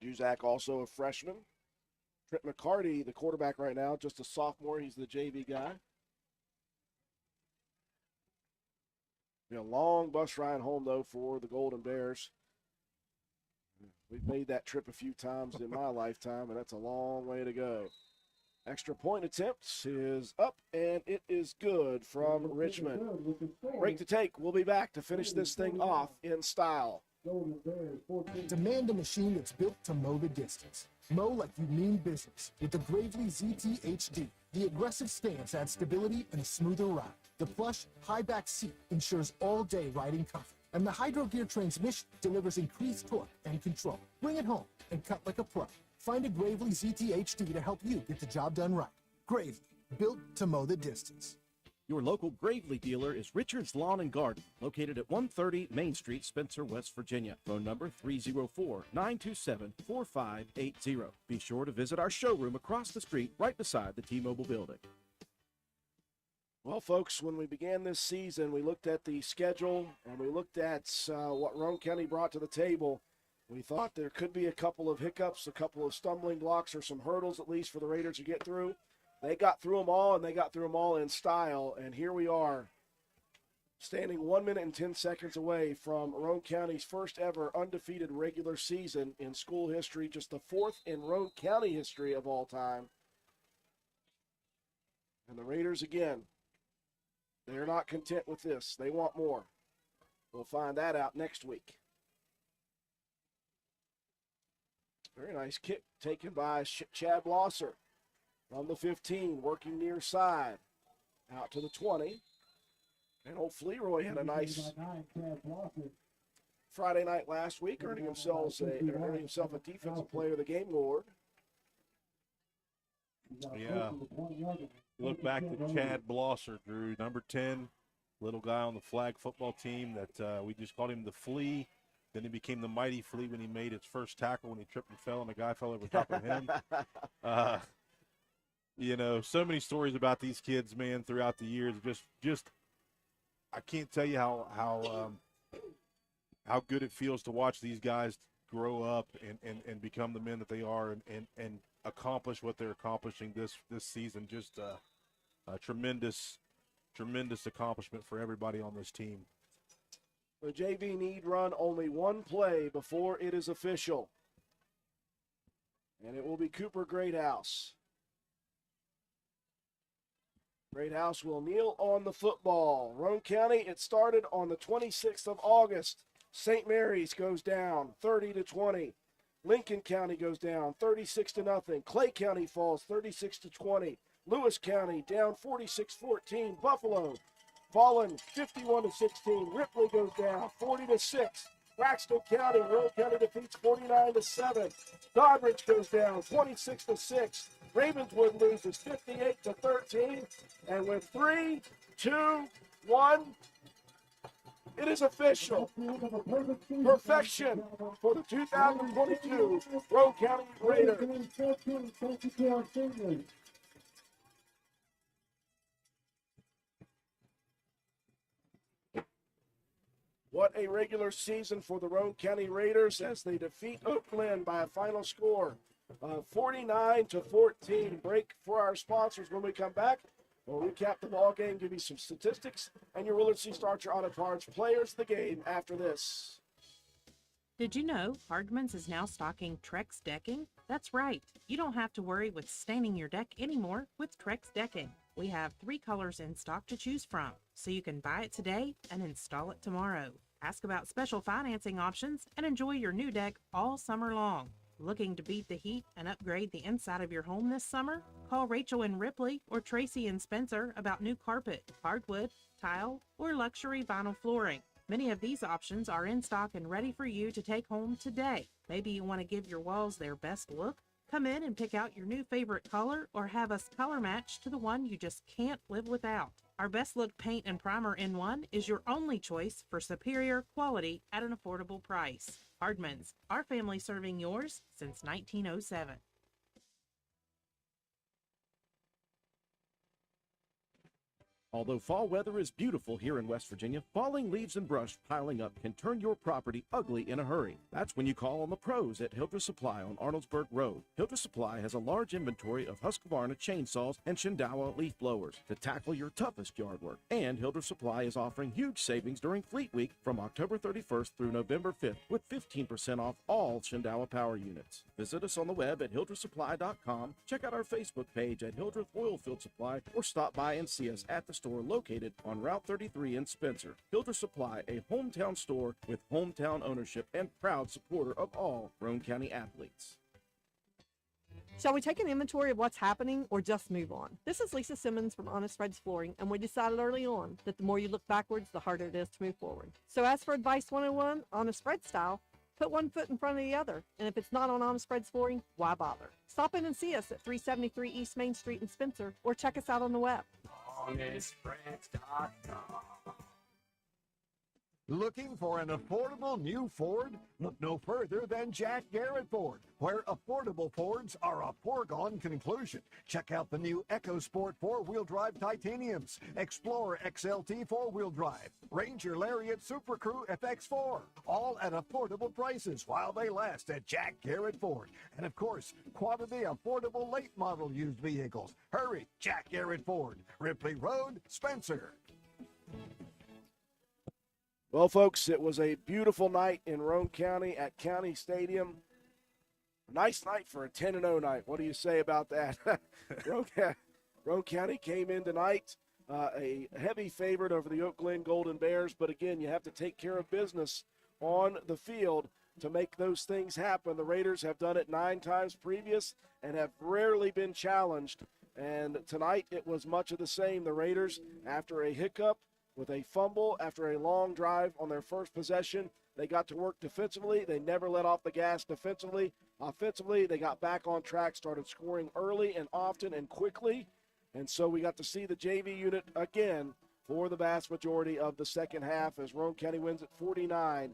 Juzak also a freshman. Trent McCarty, the quarterback right now, just a sophomore. He's the JV guy. Be a long bus ride home, though, for the Golden Bears. We've made that trip a few times in my lifetime, and that's a long way to go. Extra point attempt is up, and it is good from Richmond. Break to take. We'll be back to finish this thing off in style. Demand a machine that's built to mow the distance. Mow like you mean business with the Gravely ZT HD. The aggressive stance adds stability and a smoother ride. The plush, high-back seat ensures all-day riding comfort. And the Hydro Gear transmission delivers increased torque and control. Bring it home and cut like a pro. Find a Gravely ZT HD to help you get the job done right. Gravely, built to mow the distance. Your local Gravely dealer is Richard's Lawn and Garden, located at 130 Main Street, Spencer, West Virginia. Phone number 304-927-4580. Be sure to visit our showroom across the street right beside the T-Mobile building. Well, folks, when we began this season, we looked at the schedule and we looked at what Roane County brought to the table. We thought there could be a couple of hiccups, a couple of stumbling blocks, or some hurdles at least for the Raiders to get through. They got through them all, and they got through them all in style. And here we are, standing 1 minute and 10 seconds away from Roane County's first ever undefeated regular season in school history, just the 4th in Roane County history of all time. And the Raiders, again, they're not content with this. They want more. We'll find that out next week. Very nice kick taken by Chad Blosser from the 15, working near side. Out to the 20. And old Fleroy had a nice Friday night last week, earning himself a Defensive Player of the Game award. Yeah. Look back to Chad Blosser, Drew, number 10, little guy on the flag football team that we just called him the Flea. Then he became the Mighty Flea when he made his first tackle when he tripped and fell, and a guy fell over top of him. You know, so many stories about these kids, man, throughout the years. Just I can't tell you how good it feels to watch these guys grow up and become the men that they are and accomplish what they're accomplishing this season. Just a tremendous accomplishment for everybody on this team. The JV need run only one play before it is official. And it will be Cooper Greathouse. Greathouse will kneel on the football. Roane County, it started on the 26th of August. St. Mary's goes down 30-20. Lincoln County goes down 36-0. Clay County falls 36-20. Lewis County down 46-14. Buffalo falling 51-16. Ripley goes down 40-6. Braxton County, Roane County defeats 49-7. Doddridge goes down 26-6. Ravenswood loses 58-13. And with 3, 2, 1, it is official. Perfection for the 2022 Roane County Raiders. What a regular season for the Roane County Raiders as they defeat Oak Glen by a final score of 49-14. Break for our sponsors. When we come back, we'll recap the ball game, give you some statistics, and your Willard C. Starcher Auto Parts players of the game after this. Did you know Hardman's is now stocking Trex decking? That's right. You don't have to worry with staining your deck anymore with Trex decking. We have 3 colors in stock to choose from, so you can buy it today and install it tomorrow. Ask about special financing options and enjoy your new deck all summer long. Looking to beat the heat and upgrade the inside of your home this summer? Call Rachel and Ripley or Tracy and Spencer about new carpet, hardwood, tile, or luxury vinyl flooring. Many of these options are in stock and ready for you to take home today. Maybe you want to give your walls their best look? Come in and pick out your new favorite color or have us color match to the one you just can't live without. Our Best Look Paint and Primer in One is your only choice for superior quality at an affordable price. Hardman's, our family serving yours since 1907. Although fall weather is beautiful here in West Virginia, falling leaves and brush piling up can turn your property ugly in a hurry. That's when you call on the pros at Hildreth Supply on Arnoldsburg Road. Hildreth Supply has a large inventory of Husqvarna chainsaws and Shindawa leaf blowers to tackle your toughest yard work. And Hildreth Supply is offering huge savings during Fleet Week from October 31st through November 5th with 15% off all Shindawa power units. Visit us on the web at hildrethsupply.com, check out our Facebook page at Hildreth Oilfield Supply, or stop by and see us at the store located on Route 33 in Spencer. Hildreth Supply, a hometown store with hometown ownership and proud supporter of all Roane County athletes. Shall we take an inventory of what's happening or just move on? This is Lisa Simmons from Honest Fred's Flooring, and we decided early on that the more you look backwards, the harder it is to move forward. So as for Advice 101, Honest Fred style, put one foot in front of the other, and if it's not on Honest Fred's Flooring, why bother? Stop in and see us at 373 East Main Street in Spencer, or check us out on the web. HonestFriends.com. Looking for an affordable new Ford? Look no further than Jack Garrett Ford, where affordable Fords are a foregone conclusion. Check out the new EcoSport 4-wheel drive Titaniums, Explorer XLT 4-wheel drive, Ranger Lariat Super Crew FX4, all at affordable prices while they last at Jack Garrett Ford. And of course, quality affordable late model used vehicles. Hurry, Jack Garrett Ford, Ripley Road, Spencer. Well, folks, it was a beautiful night in Roane County at County Stadium. Nice night for a 10-0 night. What do you say about that? Roane County came in tonight a heavy favorite over the Oak Glen Golden Bears, but again, you have to take care of business on the field to make those things happen. The Raiders have done it 9 times previous and have rarely been challenged, and tonight it was much of the same. The Raiders, after a hiccup, with a fumble after a long drive on their first possession, they got to work defensively. They never let off the gas defensively. Offensively, they got back on track, started scoring early and often and quickly. And so we got to see the JV unit again for the vast majority of the second half as Roane County wins at 49-14,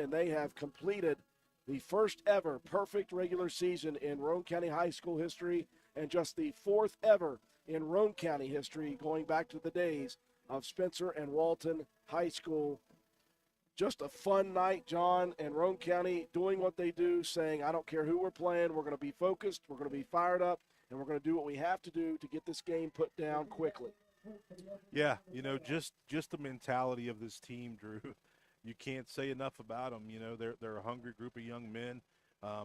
and they have completed the first ever perfect regular season in Roane County high school history and just the 4th ever in Roane County history going back to the days of Spencer and Walton High School. Just a fun night, John, and Roane County doing what they do, saying, I don't care who we're playing, we're going to be focused, we're going to be fired up, and we're going to do what we have to do to get this game put down quickly. Yeah, you know, just the mentality of this team, Drew. You can't say enough about them. You know, they're a hungry group of young men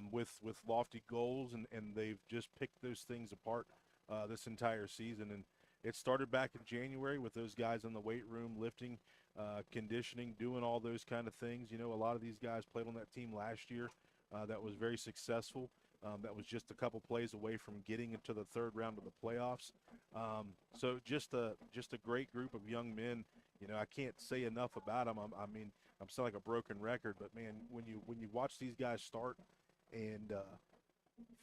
with lofty goals, and they've just picked those things apart this entire season. And it started back in January with those guys in the weight room, lifting, conditioning, doing all those kind of things. You know, a lot of these guys played on that team last year. that was very successful. That was just a couple plays away from getting into the third round of the playoffs. So just a great group of young men. You know, I can't say enough about them. I mean, I'm still like a broken record, but man, when you watch these guys start and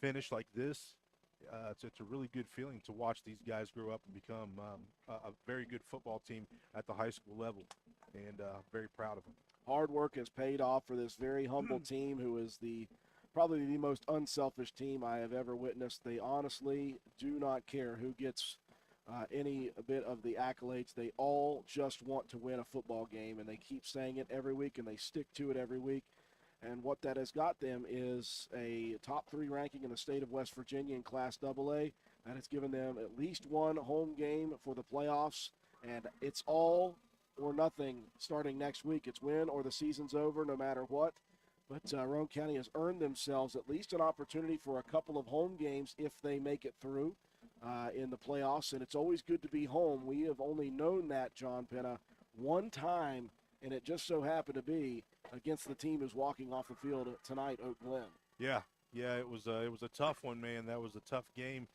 finish like this, it's a really good feeling to watch these guys grow up and become a very good football team at the high school level, and very proud of them. Hard work has paid off for this very humble team, who is probably the most unselfish team I have ever witnessed. They honestly do not care who gets any bit of the accolades. They all just want to win a football game, and they keep saying it every week, and they stick to it every week. And what that has got them is a top 3 ranking in the state of West Virginia in Class AA. That has given them at least one home game for the playoffs, and it's all or nothing starting next week. It's win or the season's over no matter what. But Roane County has earned themselves at least an opportunity for a couple of home games if they make it through in the playoffs, and it's always good to be home. We have only known that, John Penna, one time, and it just so happened to be against the team who's walking off the field tonight, Oak Glen. Yeah, it was a tough one, man. That was a tough game.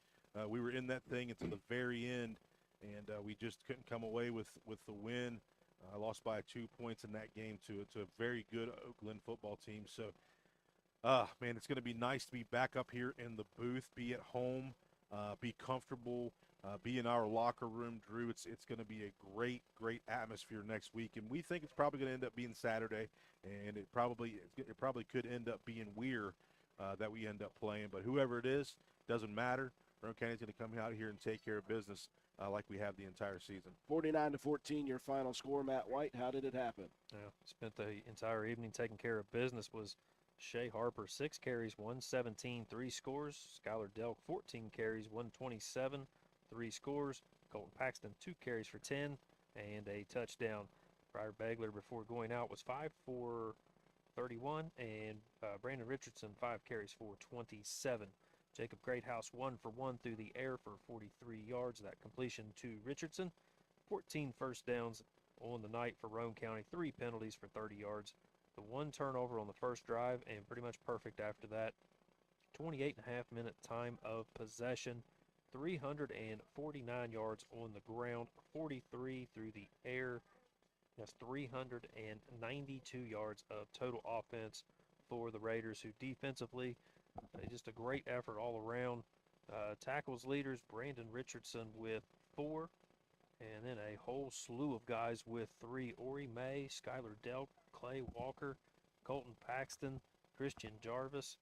We were in that thing until the very end, and we just couldn't come away with the win. I lost by 2 points in that game to a very good Oak Glen football team. So, man, it's going to be nice to be back up here in the booth, be at home, be comfortable, be in our locker room, Drew. It's going to be a great atmosphere next week, and we think it's probably going to end up being Saturday, and it probably could end up being Weir that we end up playing. But whoever it is, doesn't matter. Roane County's going to come out here and take care of business like we have the entire season. 49-14, your final score, Matt White. How did it happen? Yeah, spent the entire evening taking care of business. Was Shea Harper, 6 carries, 117, 3 scores. Skylar Delk, 14 carries, 127, 3 scores. Colton Paxton, 2 carries for 10 and a touchdown. Briar Begler, before going out, was 5 for 31, and Brandon Richardson, 5 carries for 27. Jacob Greathouse, 1 for 1 through the air for 43 yards. That completion to Richardson. 14 first downs on the night for Roane County, 3 penalties for 30 yards. The 1 turnover on the first drive, and pretty much perfect after that. 28.5-minute time of possession. 349 yards on the ground, 43 through the air. That's 392 yards of total offense for the Raiders, who defensively, just a great effort all around. Tackles leaders, Brandon Richardson with 4, and then a whole slew of guys with 3. Ori May, Skylar Delk, Clay Walker, Colton Paxton, Christian Jarvis,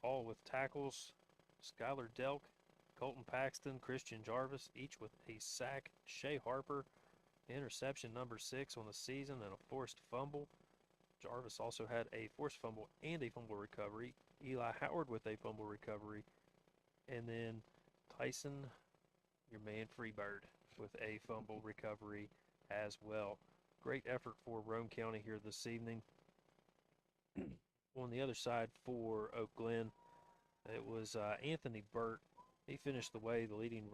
all with tackles. Skylar Delk, Colton Paxton, Christian Jarvis, each with a sack. Shea Harper, interception number 6 on the season and a forced fumble. Jarvis also had a forced fumble and a fumble recovery. Eli Howard with a fumble recovery. And then Tyson, your man Freebird, with a fumble recovery as well. Great effort for Roane County here this evening. On the other side for Oak Glen, it was Anthony Burt. He finished the way, the leading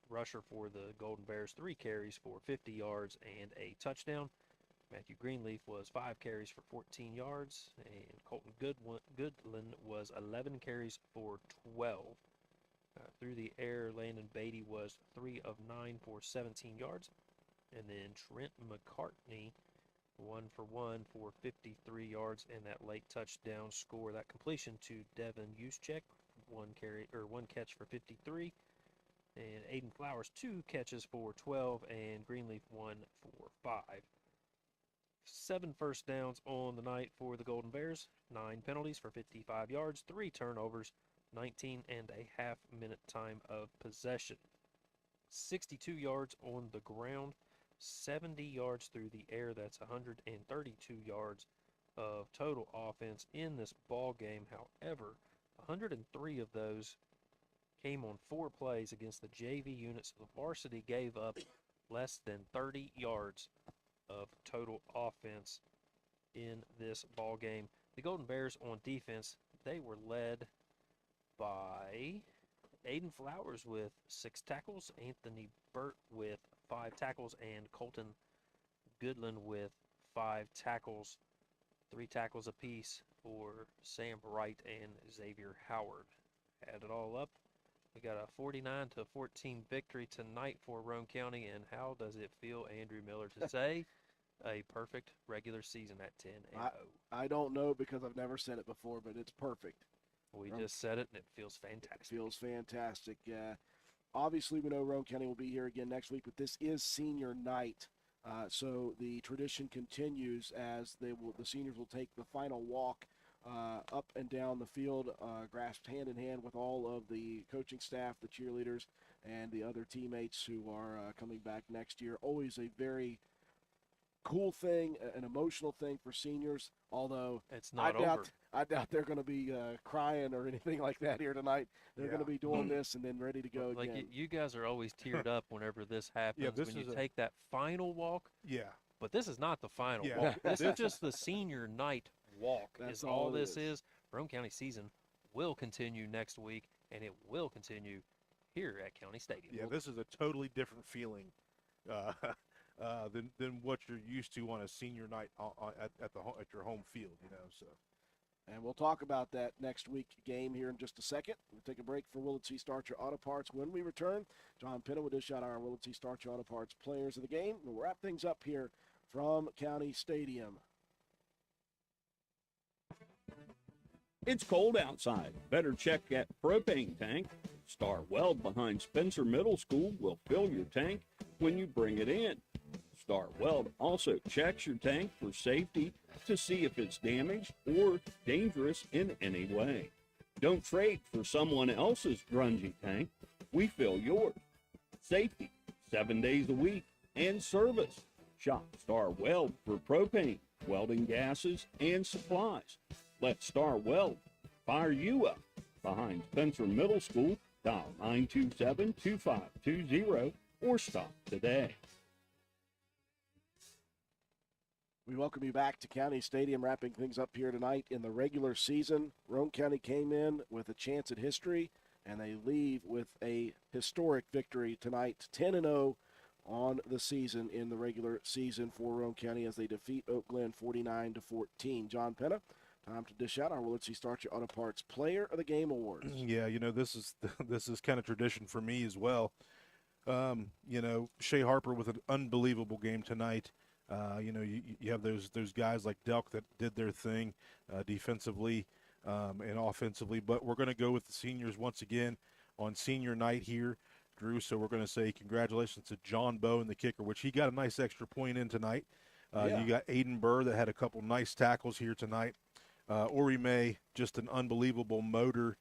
rusher for the Golden Bears, 3 carries for 50 yards and a touchdown. Matthew Greenleaf was 5 carries for 14 yards, and Colton Goodland was 11 carries for 12. Through the air, Landon Beatty was 3 of 9 for 17 yards. And then Trent McCartney, 1 for 1 for 53 yards and that late touchdown score. That completion to Devin Juszczyk, 1 catch for 53. And Aiden Flowers, 2 catches for 12, and Greenleaf 1 for 5. 7 first downs on the night for the Golden Bears, 9 penalties for 55 yards, 3 turnovers, 19.5-minute time of possession. 62 yards on the ground, 70 yards through the air. That's 132 yards of total offense in this ball game. However, 103 of those came on 4 plays against the JV unit, so the varsity gave up less than 30 yards of total offense in this ball game. The Golden Bears on defense, they were led by Aiden Flowers with 6 tackles, Anthony Burt with 5 tackles, and Colton Goodland with 5 tackles. 3 tackles apiece for Sam Wright and Xavier Howard. Add it all up, we got a 49-14 victory tonight for Roane County, and how does it feel, Andrew Miller, to say a perfect regular season at 10-0? I don't know because I've never said it before, but it's perfect. We just said it, and it feels fantastic. It feels fantastic. Obviously, we know Roane County will be here again next week, but this is senior night. So the tradition continues as the seniors will take the final walk up and down the field, grasped hand in hand with all of the coaching staff, the cheerleaders, and the other teammates who are coming back next year. Always a very cool thing, an emotional thing for seniors, although it's not I doubt they're going to be crying or anything like that here tonight. They're going to be doing this and then ready to go like again. You guys are always teared up whenever this happens, this when you is take that final walk. Yeah. But this is not the final walk. This is just the senior night walk. That's is all all it this is. is. Roane County season will continue next week, and it will continue here at County Stadium. Yeah, this is a totally different feeling than what you're used to on a senior night at your home field, So, and we'll talk about that next week game here in just a second. We'll take a break for Willard C. Starcher Auto Parts. When we return, John Pinna will dish out our Willard C. Starcher Auto Parts players of the game. We'll wrap things up here from County Stadium. It's cold outside. Better check that propane tank. Star Weld behind Spencer Middle School will fill your tank when you bring it in. Star Weld also checks your tank for safety to see if it's damaged or dangerous in any way. Don't trade for someone else's grungy tank. We fill yours. Safety, 7 days a week, and service. Shop Star Weld for propane, welding gases, and supplies. Let Star Weld fire you up. Behind Spencer Middle School, dial 927-2520 or stop today. We welcome you back to County Stadium, wrapping things up here tonight in the regular season. Roane County came in with a chance at history, and they leave with a historic victory tonight, 10-0 on the season in the regular season for Roane County as they defeat Oak Glen 49-14. John Penna, time to dish out our Willard C. Starcher Auto Parts Player of the Game Awards. Yeah, this is kind of tradition for me as well. Shea Harper with an unbelievable game tonight. You have those guys like Delk that did their thing defensively and offensively, but we're going to go with the seniors once again on senior night here, Drew. So we're going to say congratulations to John Bowen, the kicker, which he got a nice extra point in tonight. You got Aiden Burr that had a couple nice tackles here tonight. Ori May, just an unbelievable motor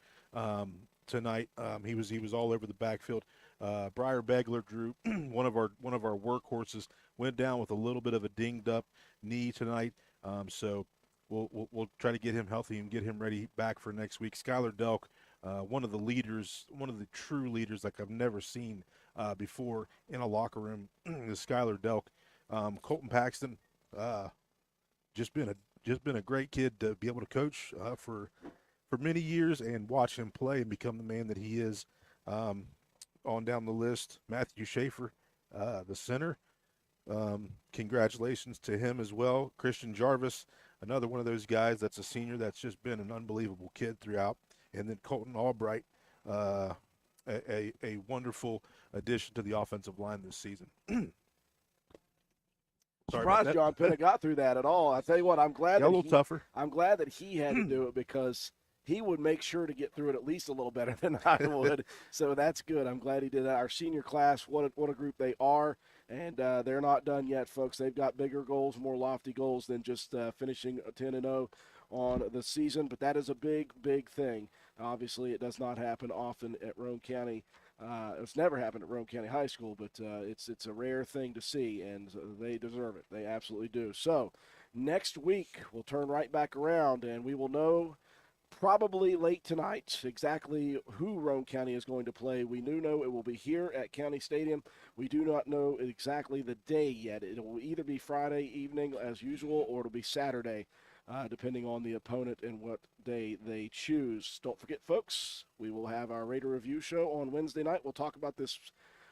tonight. He was all over the backfield. Briar Begler, Drew, one of our workhorses, went down with a little bit of a dinged up knee tonight. So we'll try to get him healthy and get him ready back for next week. Skylar Delk, one of the leaders, one of the true leaders like I've never seen before in a locker room. Is Skylar Delk. Colton Paxton, just been a great kid to be able to coach for many years and watch him play and become the man that he is. On down the list, Matthew Schaefer, the center. Congratulations to him as well. Christian Jarvis, another one of those guys that's a senior that's just been an unbelievable kid throughout. And then Colton Albright, a wonderful addition to the offensive line this season. Surprised John Penna got through that at all. I tell you what, I'm glad a little tougher. I'm glad that he had to do it because he would make sure to get through it at least a little better than I would. So that's good. I'm glad he did that. Our senior class, what a group they are, and they're not done yet, folks. They've got bigger goals, more lofty goals than just finishing 10-0 on the season. But that is a big, big thing. Obviously, it does not happen often at Roane County. It's never happened at Roane County High School, but it's a rare thing to see, and they deserve it. They absolutely do. So next week, we'll turn right back around, and we will know probably late tonight exactly who Roane County is going to play. We do know it will be here at County Stadium. We do not know exactly the day yet. It will either be Friday evening as usual, or it'll be Saturday, depending on the opponent and what day they choose. Don't forget, folks, we will have our Raider Review show on Wednesday night. We'll talk about this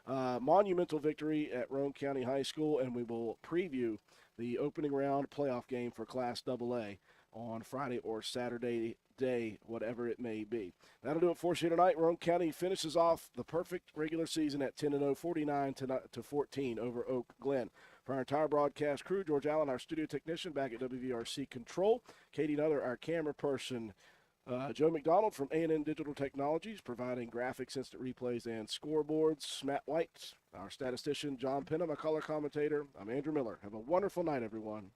monumental victory at Roane County High School, and we will preview the opening round playoff game for Class AA on Friday or Saturday day, whatever it may be. That'll do it for you tonight. Roane County finishes off the perfect regular season at 10-0, 49-14 over Oak Glen. For our entire broadcast crew, George Allen, our studio technician back at WVRC Control, Katie Nuther, our camera person, Joe McDonald from A&N Digital Technologies, providing graphics, instant replays, and scoreboards. Matt White, our statistician, John Penham, a color commentator. I'm Andrew Miller. Have a wonderful night, everyone.